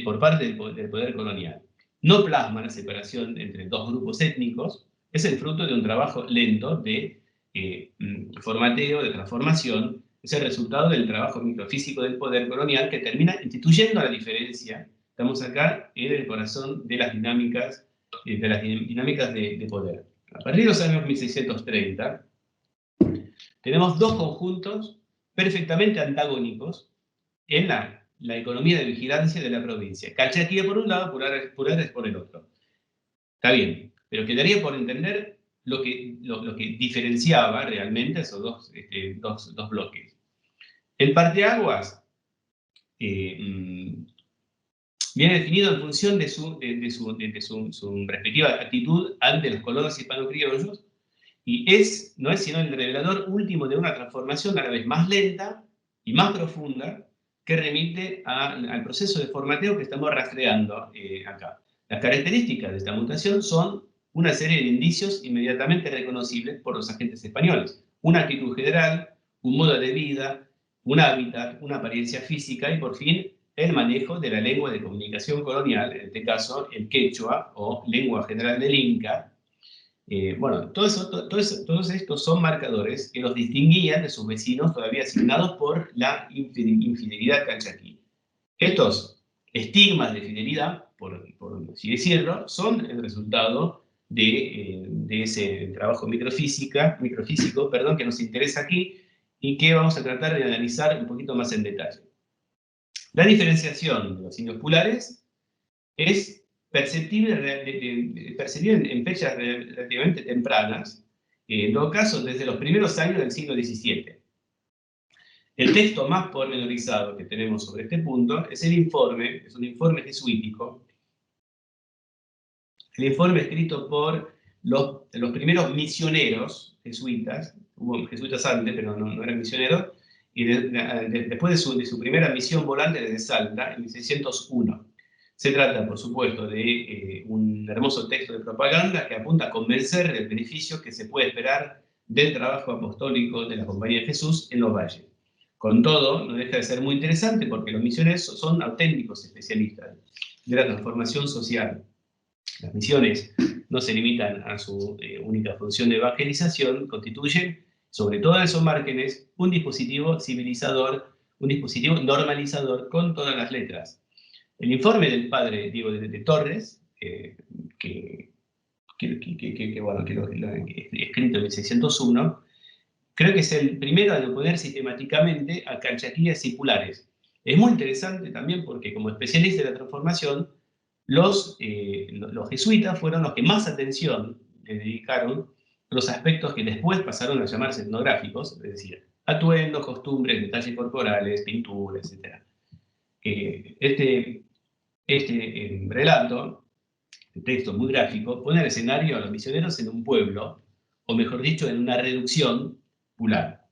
por parte del poder colonial. No plasma la separación entre dos grupos étnicos, es el fruto de un trabajo lento de formateo, de transformación, es el resultado del trabajo microfísico del poder colonial que termina instituyendo la diferencia. Estamos acá en el corazón de las dinámicas de poder. A partir de los años 1630, tenemos dos conjuntos perfectamente antagónicos en la economía de vigilancia de la provincia. Calchaquí por un lado, Pulares por el otro. Está bien, pero quedaría por entender lo que diferenciaba realmente esos dos bloques. El parteaguas viene definido en función de su respectiva actitud ante los colonos hispano-criollos y no es sino el revelador último de una transformación a la vez más lenta y más profunda que remite al proceso de formateo que estamos rastreando acá. Las características de esta mutación son una serie de indicios inmediatamente reconocibles por los agentes españoles. Una actitud general, un modo de vida, un hábitat, una apariencia física y por fin el manejo de la lengua de comunicación colonial, en este caso el quechua o lengua general del Inca. Bueno, todos estos son marcadores que los distinguían de sus vecinos todavía asignados por la infidelidad calchaquí. Estos estigmas de fidelidad, por así decirlo, son el resultado de ese trabajo microfísico que nos interesa aquí y que vamos a tratar de analizar un poquito más en detalle. La diferenciación de los indios pulares es perceptible en fechas relativamente tempranas, en todo caso desde los primeros años del siglo XVII. El texto más pormenorizado que tenemos sobre este punto es un informe jesuítico, el informe escrito por los primeros misioneros jesuitas, hubo jesuitas antes, pero no eran misioneros, y después de su primera misión volante desde Salta, en 1601. Se trata, por supuesto, de un hermoso texto de propaganda que apunta a convencer del beneficio que se puede esperar del trabajo apostólico de la Compañía de Jesús en los valles. Con todo, no deja de ser muy interesante porque los misioneros son auténticos especialistas de la transformación social. Las misiones no se limitan a su única función de evangelización, constituyen, sobre todo en esos márgenes, un dispositivo civilizador, un dispositivo normalizador con todas las letras. El informe del padre Diego de Torres, que lo escrito en 1601, creo que es el primero a oponer sistemáticamente a calchaquíes y pulares. Es muy interesante también porque como especialista de la transformación, los jesuitas fueron los que más atención le dedicaron a los aspectos que después pasaron a llamarse etnográficos, es decir, atuendos, costumbres, detalles corporales, pintura, etc. Este relato, el texto muy gráfico, pone al escenario a los misioneros en un pueblo, o mejor dicho, en una reducción pular.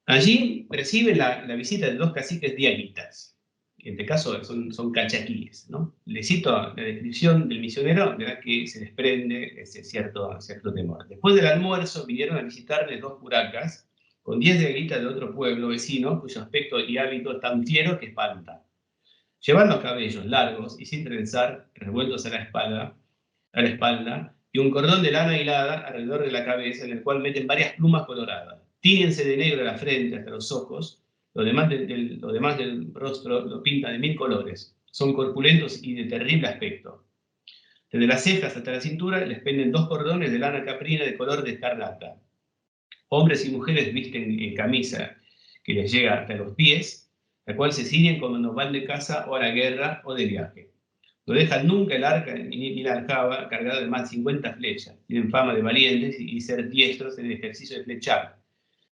Allí reciben la visita de dos caciques diaguitas. En este caso son calchaquíes, ¿no? Les cito la descripción del misionero, de la que se desprende ese cierto temor. Después del almuerzo vinieron a visitarles dos curacas con 10 diaguitas de otro pueblo vecino, cuyo aspecto y hábito es tan fiero que espanta. Llevan los cabellos largos y sin trenzar, revueltos a la espalda, y un cordón de lana hilada alrededor de la cabeza, en el cual meten varias plumas coloradas. Tíñense de negro la frente hasta los ojos, lo demás del rostro lo pintan de 1000 colores. Son corpulentos y de terrible aspecto. Desde las cejas hasta la cintura les penden 2 cordones de lana caprina de color de escarlata. Hombres y mujeres visten camisa que les llega hasta los pies, la cual se ciñen cuando van de caza o a la guerra o de viaje. No dejan nunca el arca ni la aljaba cargada de más de 50 flechas. Tienen fama de valientes y ser diestros en el ejercicio de flechar.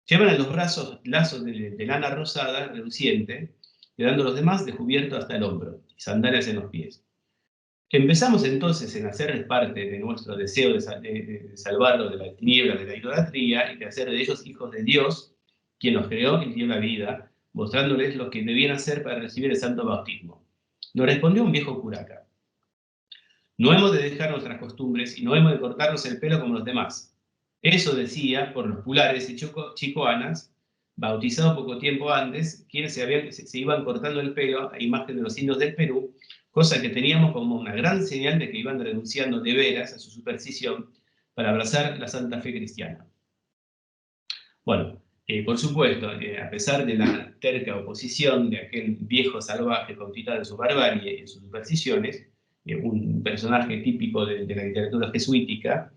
Llevan en los brazos lazos de lana rosada reluciente, quedando los demás descubiertos hasta el hombro, y sandalias en los pies. Empezamos entonces en hacerles parte de nuestro deseo de salvarlos de la tiniebla, de la idolatría, y de hacer de ellos hijos de Dios, quien los creó y dio la vida, mostrándoles lo que debían hacer para recibir el santo bautismo. Nos respondió un viejo curaca: no hemos de dejar nuestras costumbres y no hemos de cortarnos el pelo como los demás. Eso decía por los pulares y chicoanas, bautizados poco tiempo antes, quienes se iban cortando el pelo a imagen de los indios del Perú, cosa que teníamos como una gran señal de que iban renunciando de veras a su superstición para abrazar la santa fe cristiana. Bueno, por supuesto, a pesar de la terca oposición de aquel viejo salvaje confitado en su barbarie y en sus supersticiones, un personaje típico de la literatura jesuítica,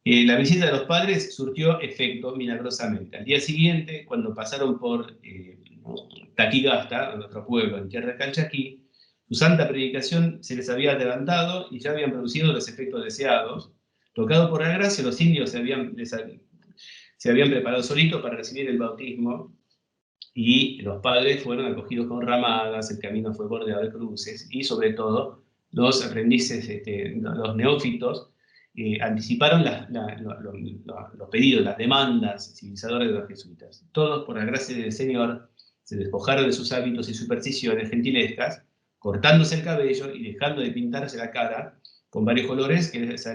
la visita de los padres surtió efecto milagrosamente. Al día siguiente, cuando pasaron por Taquigasta, nuestro pueblo en tierra de Calchaquí, su santa predicación se les había adelantado y ya habían producido los efectos deseados. Tocado por la gracia, los indios se habían preparado solitos para recibir el bautismo, y los padres fueron acogidos con ramadas, el camino fue bordeado de cruces, y sobre todo los aprendices, los neófitos, anticiparon los pedidos, las demandas civilizadoras de los jesuitas. Todos, por la gracia del Señor, se despojaron de sus hábitos y supersticiones gentilescas, cortándose el cabello y dejando de pintarse la cara con varios colores que les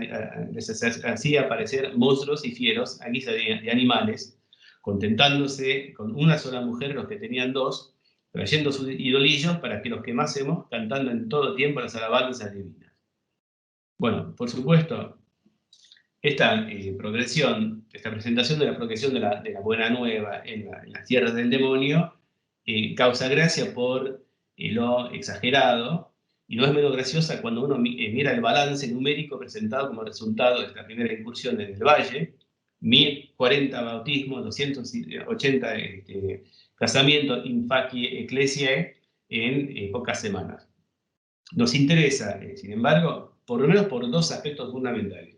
hacía parecer monstruos y fieros a guisa de animales, contentándose con una sola mujer los que tenían 2, trayendo sus idolillos para que los quemásemos, cantando en todo tiempo las alabanzas divinas. Bueno, por supuesto, esta progresión, esta presentación de la progresión de la buena nueva en las tierras del demonio, causa gracia por lo exagerado, y no es menos graciosa cuando uno mira el balance numérico presentado como resultado de esta primera incursión en el Valle: 1040 bautismos, 280 casamientos in facie ecclesiae en pocas semanas. Nos interesa, sin embargo, por lo menos por 2 aspectos fundamentales.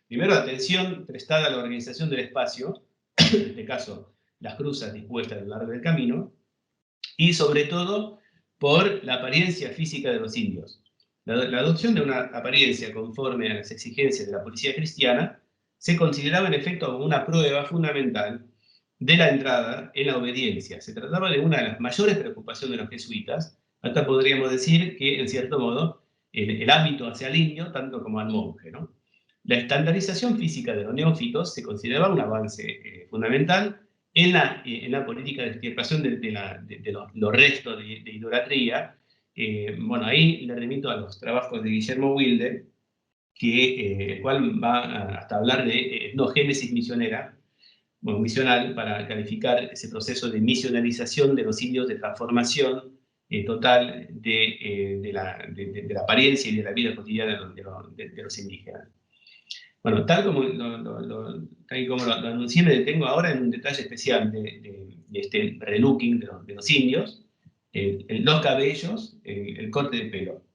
Primero, atención prestada a la organización del espacio, en este caso, las cruzas dispuestas a lo largo del camino, y sobre todo por la apariencia física de los indios. La adopción de una apariencia conforme a las exigencias de la policía cristiana se consideraba en efecto como una prueba fundamental de la entrada en la obediencia. Se trataba de una de las mayores preocupaciones de los jesuitas, hasta podríamos decir que, en cierto modo, el hábito hacia el indio tanto como al monje, ¿no? La estandarización física de los neófitos se consideraba un avance fundamental en la política de extirpación de los restos de idolatría. Bueno, ahí le remito a los trabajos de Guillermo Wilde, el cual va hasta hablar de etnogénesis misionera, bueno, misional, para calificar ese proceso de misionalización de los indios, de transformación total de la apariencia y de la vida cotidiana de los indígenas. Bueno, tal como lo anuncié, me detengo ahora en un detalle especial de este relooking de los indios: los cabellos, el corte de pelo.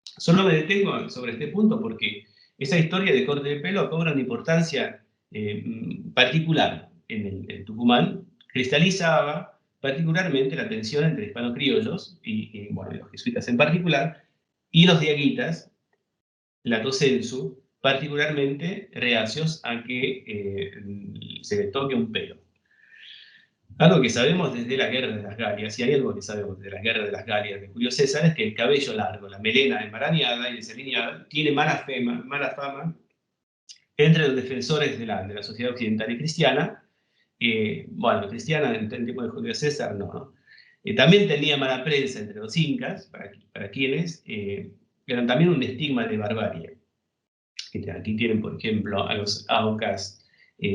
Solo me detengo sobre este punto porque esa historia de corte de pelo cobra una importancia particular en el Tucumán. Cristalizaba particularmente la tensión entre hispano-criollos y bueno, los jesuitas en particular, y los diaguitas, la Tosensu, particularmente reacios a que se le toque un pelo. Algo que sabemos desde la Guerra de las Galias, y hay algo que sabemos desde la Guerra de las Galias de Julio César, es que el cabello largo, la melena enmarañada y desalineada, tiene mala fama entre los defensores de la sociedad occidental y cristiana. Bueno, cristiana en tiempo de Julio César no. También tenía mala prensa entre los incas, para quienes eran también un estigma de barbarie. Aquí tienen, por ejemplo, a los aucas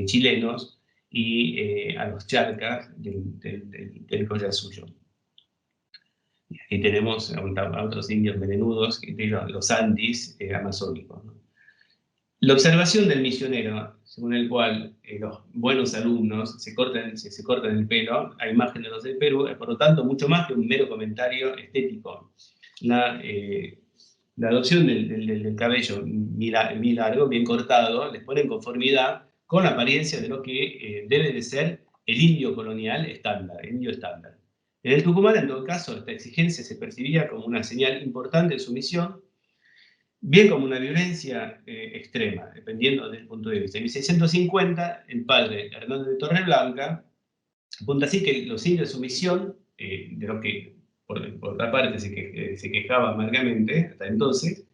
chilenos y a los charcas del Collasuyo. Aquí tenemos a otros indios melenudos, los andis amazónicos, ¿no? La observación del misionero, según el cual los buenos alumnos se cortan el pelo, a imagen de los del Perú, es por lo tanto mucho más que un mero comentario estético. La adopción del cabello muy largo, bien cortado, les pone en conformidad con la apariencia de lo que debe de ser el indio colonial estándar, el indio estándar. En el Tucumán, en todo caso, esta exigencia se percibía como una señal importante de sumisión, bien como una violencia extrema, dependiendo del punto de vista. En 1650, el padre Hernández de Torreblanca apunta así que los indios de sumisión, de lo que por otra parte se quejaba amargamente hasta entonces,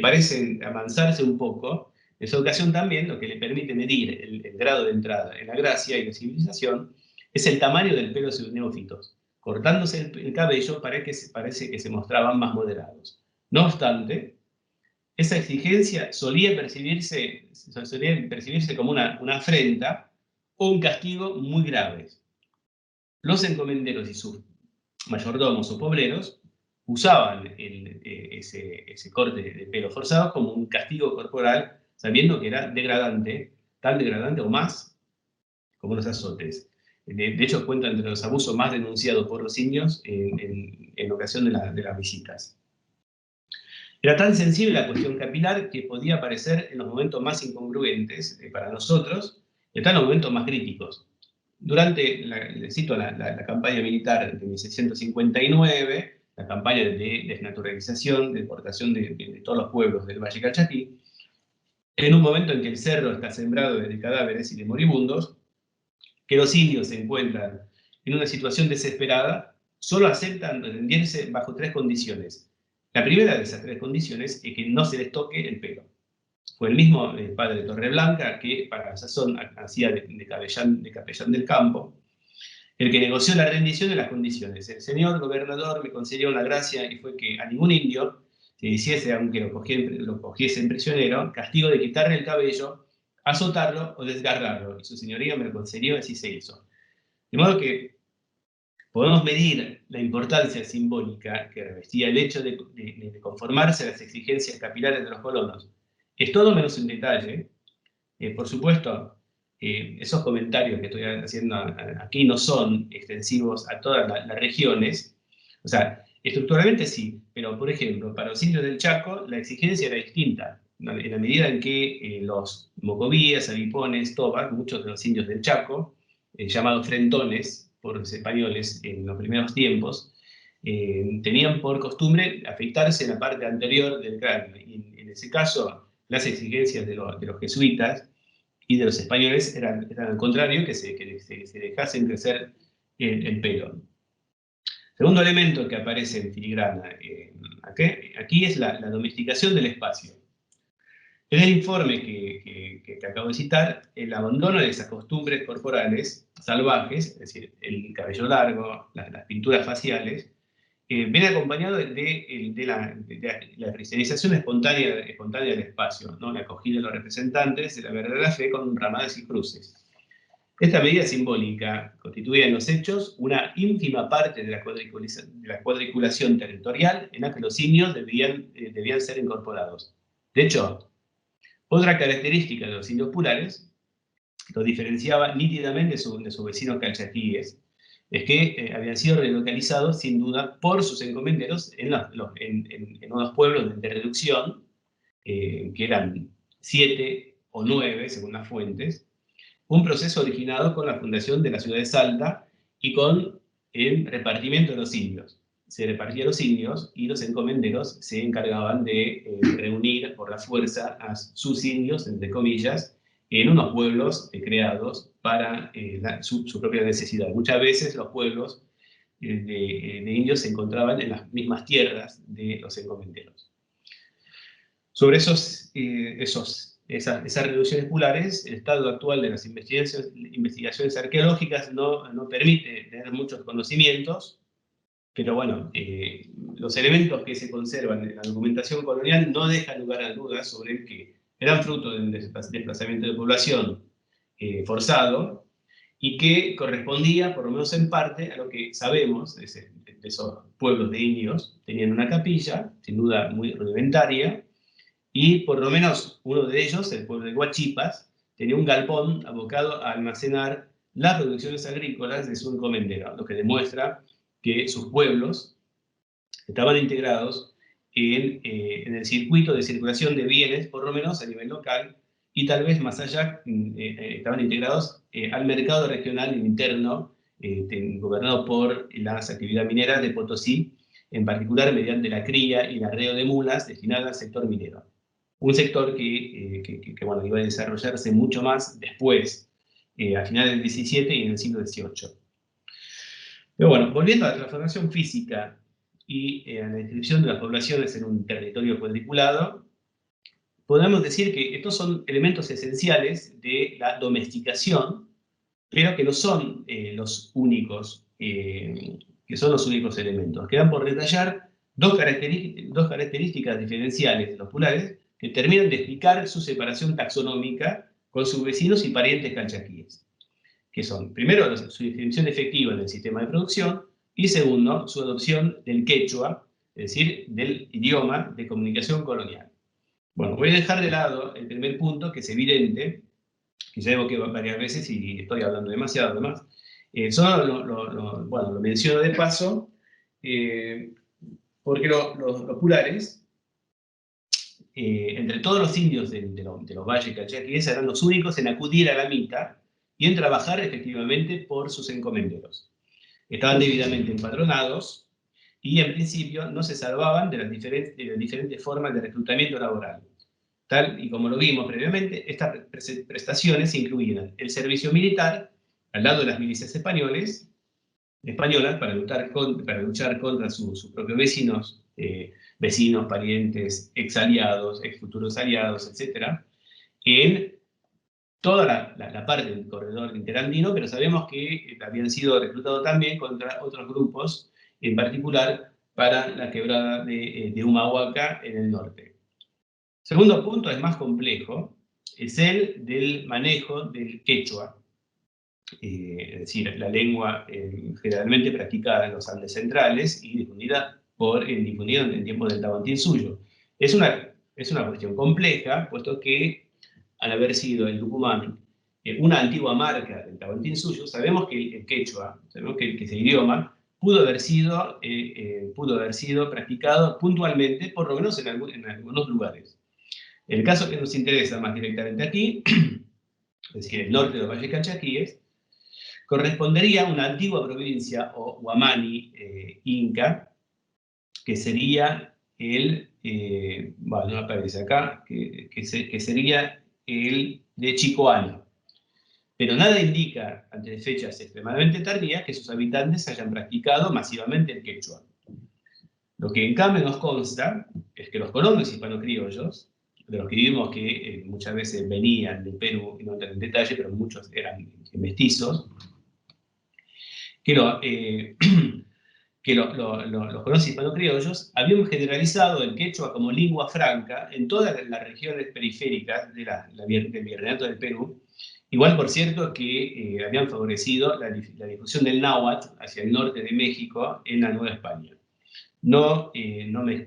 parecen avanzarse un poco. En esa ocasión también lo que le permite medir el grado de entrada en la gracia y la civilización es el tamaño del pelo de sus neófitos. Cortándose el cabello parece que se mostraban más moderados. No obstante, esa exigencia solía percibirse como una afrenta o un castigo muy grave. Los encomenderos y sus mayordomos o pobreros usaban ese corte de pelo forzado como un castigo corporal, sabiendo que era degradante, tan degradante o más como los azotes. De hecho, cuenta entre los abusos más denunciados por los indios en ocasión de las visitas. Era tan sensible la cuestión capilar que podía aparecer en los momentos más incongruentes para nosotros y hasta en los momentos más críticos. Durante, cito la campaña militar de 1659, la campaña de desnaturalización, de deportación de todos los pueblos del Valle Calchaquí, en un momento en que el cerro está sembrado de cadáveres y de moribundos, que los indios se encuentran en una situación desesperada, solo aceptan rendirse bajo 3 condiciones. La primera de esas 3 condiciones es que no se les toque el pelo. Fue el mismo padre de Torreblanca que para la sazón hacía de capellán del campo, el que negoció la rendición de las condiciones. El señor gobernador me concedió una gracia y fue que a ningún indio se hiciese, aunque lo cogiesen prisionero, castigo de quitarle el cabello, azotarlo o desgarrarlo. Y su señoría me lo concedió y así se hizo. De modo que podemos medir la importancia simbólica que revestía el hecho de conformarse a las exigencias capilares de los colonos. Es todo menos un detalle. Por supuesto, esos comentarios que estoy haciendo aquí no son extensivos a todas las regiones. O sea, estructuralmente sí, pero por ejemplo, para los indios del Chaco la exigencia era distinta. En la medida en que los mocovíes, avipones, tobas, muchos de los indios del Chaco, llamados frentones por los españoles en los primeros tiempos, tenían por costumbre afeitarse en la parte anterior del cráneo. Y en ese caso, las exigencias de los jesuitas y de los españoles eran al contrario, que se dejasen crecer el pelo. Segundo elemento que aparece en filigrana aquí es la domesticación del espacio. En el informe que acabo de citar, el abandono de esas costumbres corporales salvajes, es decir, el cabello largo, las pinturas faciales, viene acompañado de la cristianización espontánea del espacio, ¿no? La acogida de los representantes de la verdadera fe con ramadas y cruces. Esta medida simbólica constituía en los hechos una ínfima parte de la cuadriculación territorial en la que los indios debían ser incorporados. De hecho, otra característica de los indios purares, que los diferenciaba nítidamente de sus vecinos calchaquíes, es que habían sido relocalizados sin duda por sus encomenderos en unos pueblos de reducción, que eran 7 o 9 según las fuentes, un proceso originado con la fundación de la ciudad de Salta y con el repartimiento de los indios. Se repartían los indios y los encomenderos se encargaban de reunir por la fuerza a sus indios, entre comillas, en unos pueblos creados para su propia necesidad. Muchas veces los pueblos de indios se encontraban en las mismas tierras de los encomenderos. Sobre esas reducciones pulares, el estado actual de las investigaciones arqueológicas no permite tener muchos conocimientos, pero bueno, los elementos que se conservan en la documentación colonial no dejan lugar a dudas sobre que eran fruto de un desplazamiento de población forzado, y que correspondía, por lo menos en parte, a lo que sabemos de esos pueblos de indios. Tenían una capilla, sin duda muy rudimentaria, y por lo menos uno de ellos, el pueblo de Huachipas, tenía un galpón abocado a almacenar las producciones agrícolas de su encomendero, lo que demuestra que sus pueblos estaban integrados en el circuito de circulación de bienes, por lo menos a nivel local, y tal vez más allá estaban integrados al mercado regional interno, gobernado por las actividades mineras de Potosí, en particular mediante la cría y el arreo de mulas destinadas al sector minero. Un sector bueno, iba a desarrollarse mucho más después, a finales del XVII y en el siglo XVIII. Pero bueno, volviendo a la transformación física y a la descripción de las poblaciones en un territorio cuadriculado, podemos decir que estos son elementos esenciales de la domesticación, pero que no son los únicos elementos. Quedan por detallar dos características diferenciales de los pulares que terminan de explicar su separación taxonómica con sus vecinos y parientes calchaquíes, que son, primero, su definición efectiva en el sistema de producción, y segundo, su adopción del quechua, es decir, del idioma de comunicación colonial. Bueno, voy a dejar de lado el primer punto, que es evidente, que ya evoqué varias veces y estoy hablando demasiado además. Solo lo menciono de paso, porque los pulares, entre todos los indios de los valles calchaquíes, eran los únicos en acudir a la mita y en trabajar efectivamente por sus encomenderos. Estaban debidamente empadronados y en principio no se salvaban de las diferentes formas de reclutamiento laboral. Tal y como lo vimos previamente, estas prestaciones incluían el servicio militar al lado de las milicias españolas para luchar contra sus propios vecinos, parientes, exaliados, futuros aliados, etc., en toda la parte del corredor interandino, pero sabemos que habían sido reclutados también contra otros grupos, en particular para la quebrada de Humahuaca en el norte. Segundo punto, es más complejo, es el del manejo del quechua, es decir, la lengua generalmente practicada en los Andes centrales y difundida en el tiempo del Tahuantinsuyo. Es una cuestión compleja, puesto que al haber sido el Tucumán una antigua marca del Tahuantinsuyo, sabemos que el quechua, sabemos que ese idioma pudo haber sido practicado puntualmente, por lo menos en algunos lugares. En el caso que nos interesa más directamente aquí, es decir, el norte de los valles calchaquíes, correspondería a una antigua provincia o huamani inca, que sería bueno, no aparece acá, que sería el de Chicoana. Pero nada indica, ante fechas extremadamente tardías, que sus habitantes hayan practicado masivamente el quechua. Lo que en cambio nos consta es que los colonos hispano-criollos, de los que vimos que muchas veces venían del Perú, y no entran en detalle, pero muchos eran mestizos, que los colonos hispano-criollos habían generalizado el quechua como lengua franca en todas las regiones periféricas del virreinato del Perú. Igual, por cierto, que habían favorecido la difusión del náhuatl hacia el norte de México en la Nueva España. No me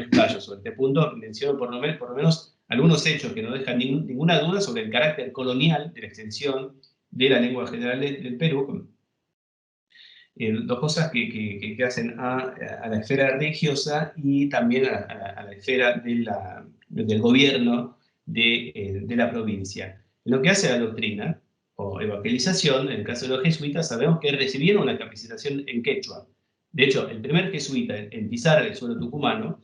explayo sobre este punto, menciono por lo menos algunos hechos que no dejan ninguna duda sobre el carácter colonial de la extensión de la lengua general del Perú. Dos cosas que hacen a la esfera religiosa y también a la esfera del gobierno de la provincia. En lo que hace a la doctrina o evangelización, en el caso de los jesuitas, sabemos que recibieron una capacitación en quechua. De hecho, el primer jesuita en pisar el suelo tucumano,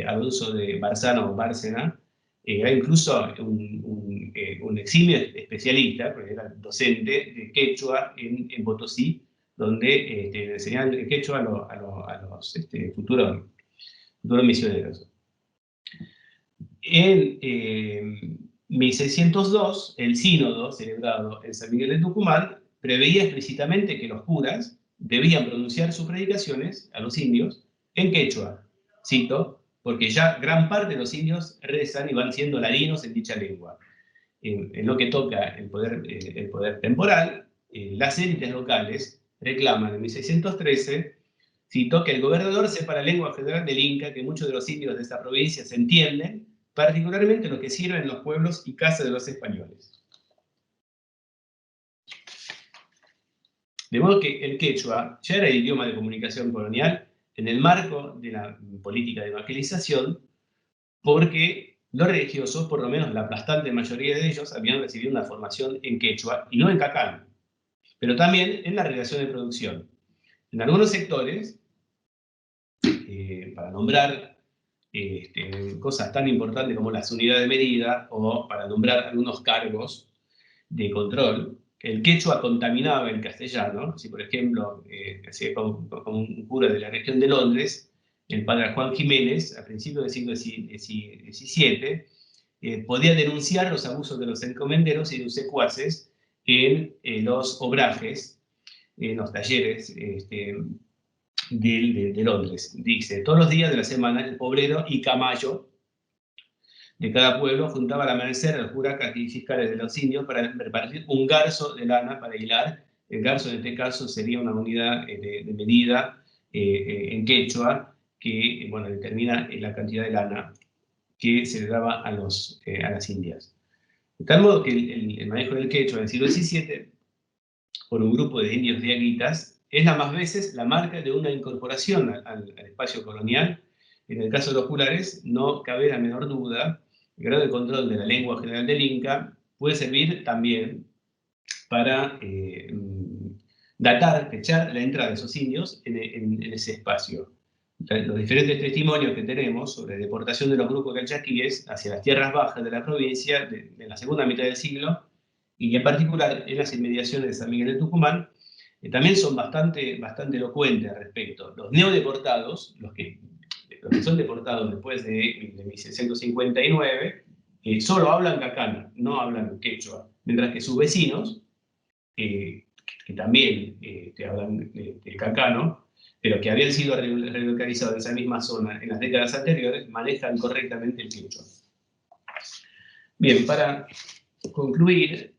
Alonso de Barzana o Bárcena, era incluso un eximio especialista, porque era docente de quechua en Potosí, donde enseñaban el quechua a los futuros misioneros. En 1602, el sínodo celebrado en San Miguel de Tucumán preveía explícitamente que los curas debían pronunciar sus predicaciones a los indios en quechua. Cito: porque ya gran parte de los indios rezan y van siendo ladinos en dicha lengua. En lo que toca el poder temporal, las élites locales reclaman en 1613, cito, que el gobernador sepa la lengua federal del Inca, que muchos de los indios de esta provincia se entienden, particularmente los que sirven en los pueblos y casas de los españoles. De modo que el quechua ya era el idioma de comunicación colonial en el marco de la política de evangelización, porque los religiosos, por lo menos la aplastante mayoría de ellos, habían recibido una formación en quechua y no en cacán, pero también en la relación de producción. En algunos sectores, para nombrar cosas tan importantes como las unidades de medida o para nombrar algunos cargos de control, el quechua contaminaba el castellano. Si, por ejemplo, con un cura de la región de Londres, el padre Juan Jiménez, a principios del siglo XVII, podía denunciar los abusos de los encomenderos y de los secuaces en los obrajes, en los talleres de Londres. Dice, todos los días de la semana el obrero y camallo de cada pueblo juntaba al amanecer a los juracas y fiscales de los indios para repartir un garzo de lana para hilar. El garzo en este caso sería una unidad de medida en quechua que bueno, determina la cantidad de lana que se le daba a las indias. De tal modo que el manejo del quechua del siglo XVII por un grupo de indios diaguitas es más veces la marca de una incorporación al espacio colonial. En el caso de los juglares no cabe la menor duda. El grado de control de la lengua general del Inca puede servir también para fechar la entrada de esos indios en ese espacio. Los diferentes testimonios que tenemos sobre la deportación de los grupos calchaquíes hacia las tierras bajas de la provincia en la segunda mitad del siglo, y en particular en las inmediaciones de San Miguel de Tucumán, también son bastante elocuentes al respecto. Los neodeportados, los que son deportados después de 1659, solo hablan cacana, no hablan quechua, mientras que sus vecinos, que también hablan el cacano, pero que habían sido relocalizados en esa misma zona en las décadas anteriores, manejan correctamente el quechua. Bien, para concluir,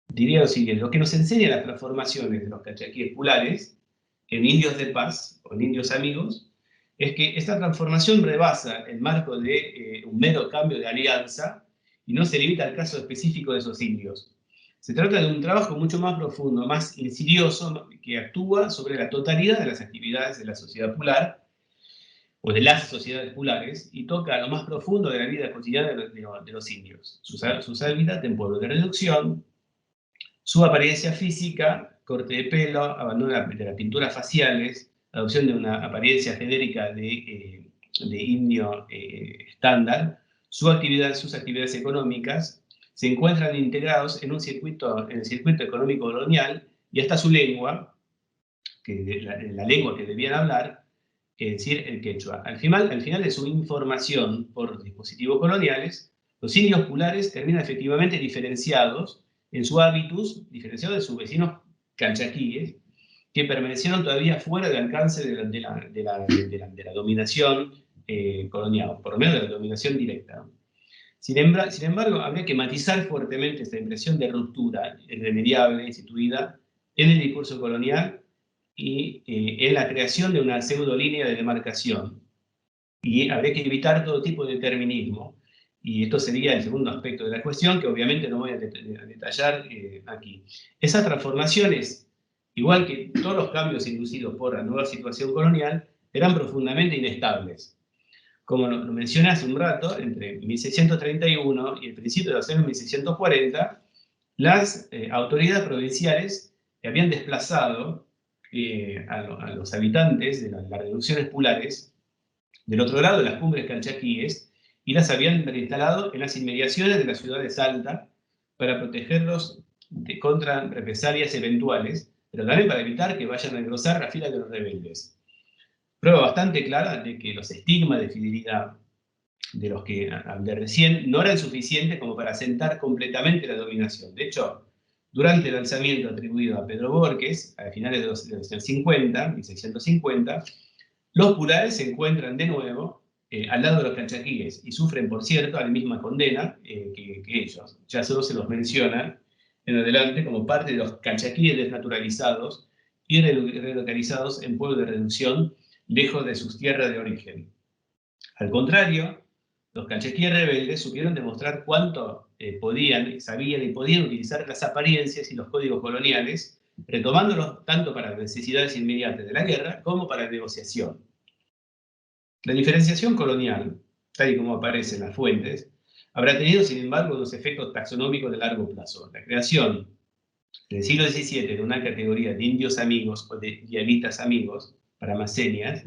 diría lo siguiente: lo que nos enseñan las transformaciones de los calchaquíes pulares en indios de paz o en indios amigos es que esta transformación rebasa el marco de un mero cambio de alianza y no se limita al caso específico de esos indios. Se trata de un trabajo mucho más profundo, más insidioso, que actúa sobre la totalidad de las actividades de la sociedad pular o de las sociedades pulares y toca a lo más profundo de la vida cotidiana de los indios. Sus hábitats en pueblos de reducción, su apariencia física, corte de pelo, abandono de las pinturas faciales, adopción de una apariencia genérica de indio estándar, sus actividades económicas, se encuentran integrados en el circuito económico colonial, y hasta su lengua, la lengua que debían hablar, es decir, el quechua. Al final de su información por dispositivos coloniales, los indios pulares terminan efectivamente diferenciados en su hábitus, diferenciados de sus vecinos calchaquíes, que permanecieron todavía fuera del alcance de la dominación colonial, por lo menos de la dominación directa. Sin embargo, habría que matizar fuertemente esta impresión de ruptura irremediable instituida en el discurso colonial y en la creación de una pseudolínea de demarcación. Y habría que evitar todo tipo de determinismo. Y esto sería el segundo aspecto de la cuestión, que obviamente no voy a detallar aquí. Esas transformaciones, igual que todos los cambios inducidos por la nueva situación colonial, eran profundamente inestables. Como lo mencioné hace un rato, entre 1631 y el principio de los años 1640, las autoridades provinciales habían desplazado a los habitantes de las reducciones pulares del otro lado de las cumbres calchaquíes y las habían reinstalado en las inmediaciones de la ciudad de Salta para protegerlos contra represalias eventuales, pero también para evitar que vayan a engrosar la fila de los rebeldes. Prueba bastante clara de que los estigmas de fidelidad de los que hablé recién no eran suficientes como para asentar completamente la dominación. De hecho, durante el alzamiento atribuido a Pedro Borges, a finales de los 50, 1650, Los pulares se encuentran de nuevo al lado de los calchaquíes y sufren, por cierto, la misma condena que ellos. Ya solo se los menciona en adelante como parte de los calchaquíes desnaturalizados y relocalizados en pueblos de reducción lejos de sus tierras de origen. Al contrario, los calchaquíes rebeldes supieron demostrar cuánto sabían y podían utilizar las apariencias y los códigos coloniales, retomándolos tanto para las necesidades inmediatas de la guerra como para la negociación. La diferenciación colonial, tal y como aparece en las fuentes, habrá tenido, sin embargo, unos efectos taxonómicos de largo plazo. La creación en el siglo XVII de una categoría de indios amigos o de diaguitas amigos, para Masenias,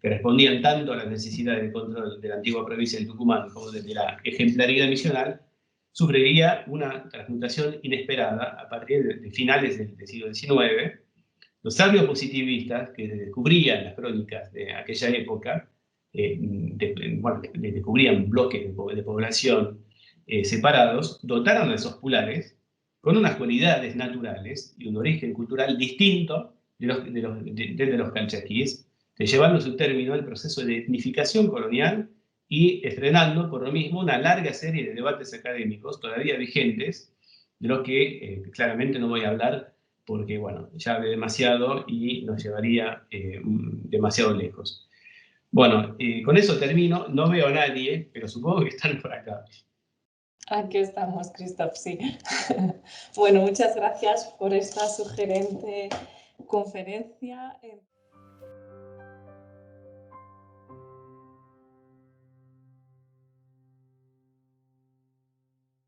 que respondían tanto a las necesidades de control de la antigua provincia del Tucumán como de la ejemplaridad misional, sufriría una transmutación inesperada a partir de finales del siglo XIX. Los sabios positivistas que descubrían las crónicas de aquella época, descubrían bloques de población separados, dotaron a esos pulares con unas cualidades naturales y un origen cultural distinto de los calchaquíes, llevando a su término el proceso de etnificación colonial y estrenando por lo mismo una larga serie de debates académicos todavía vigentes, de los que claramente no voy a hablar porque, bueno, ya hablé demasiado y nos llevaría demasiado lejos. Bueno, con eso termino. No veo a nadie, pero supongo que están por acá. Aquí estamos, Christoph, sí. Bueno, muchas gracias por esta sugerente conferencia.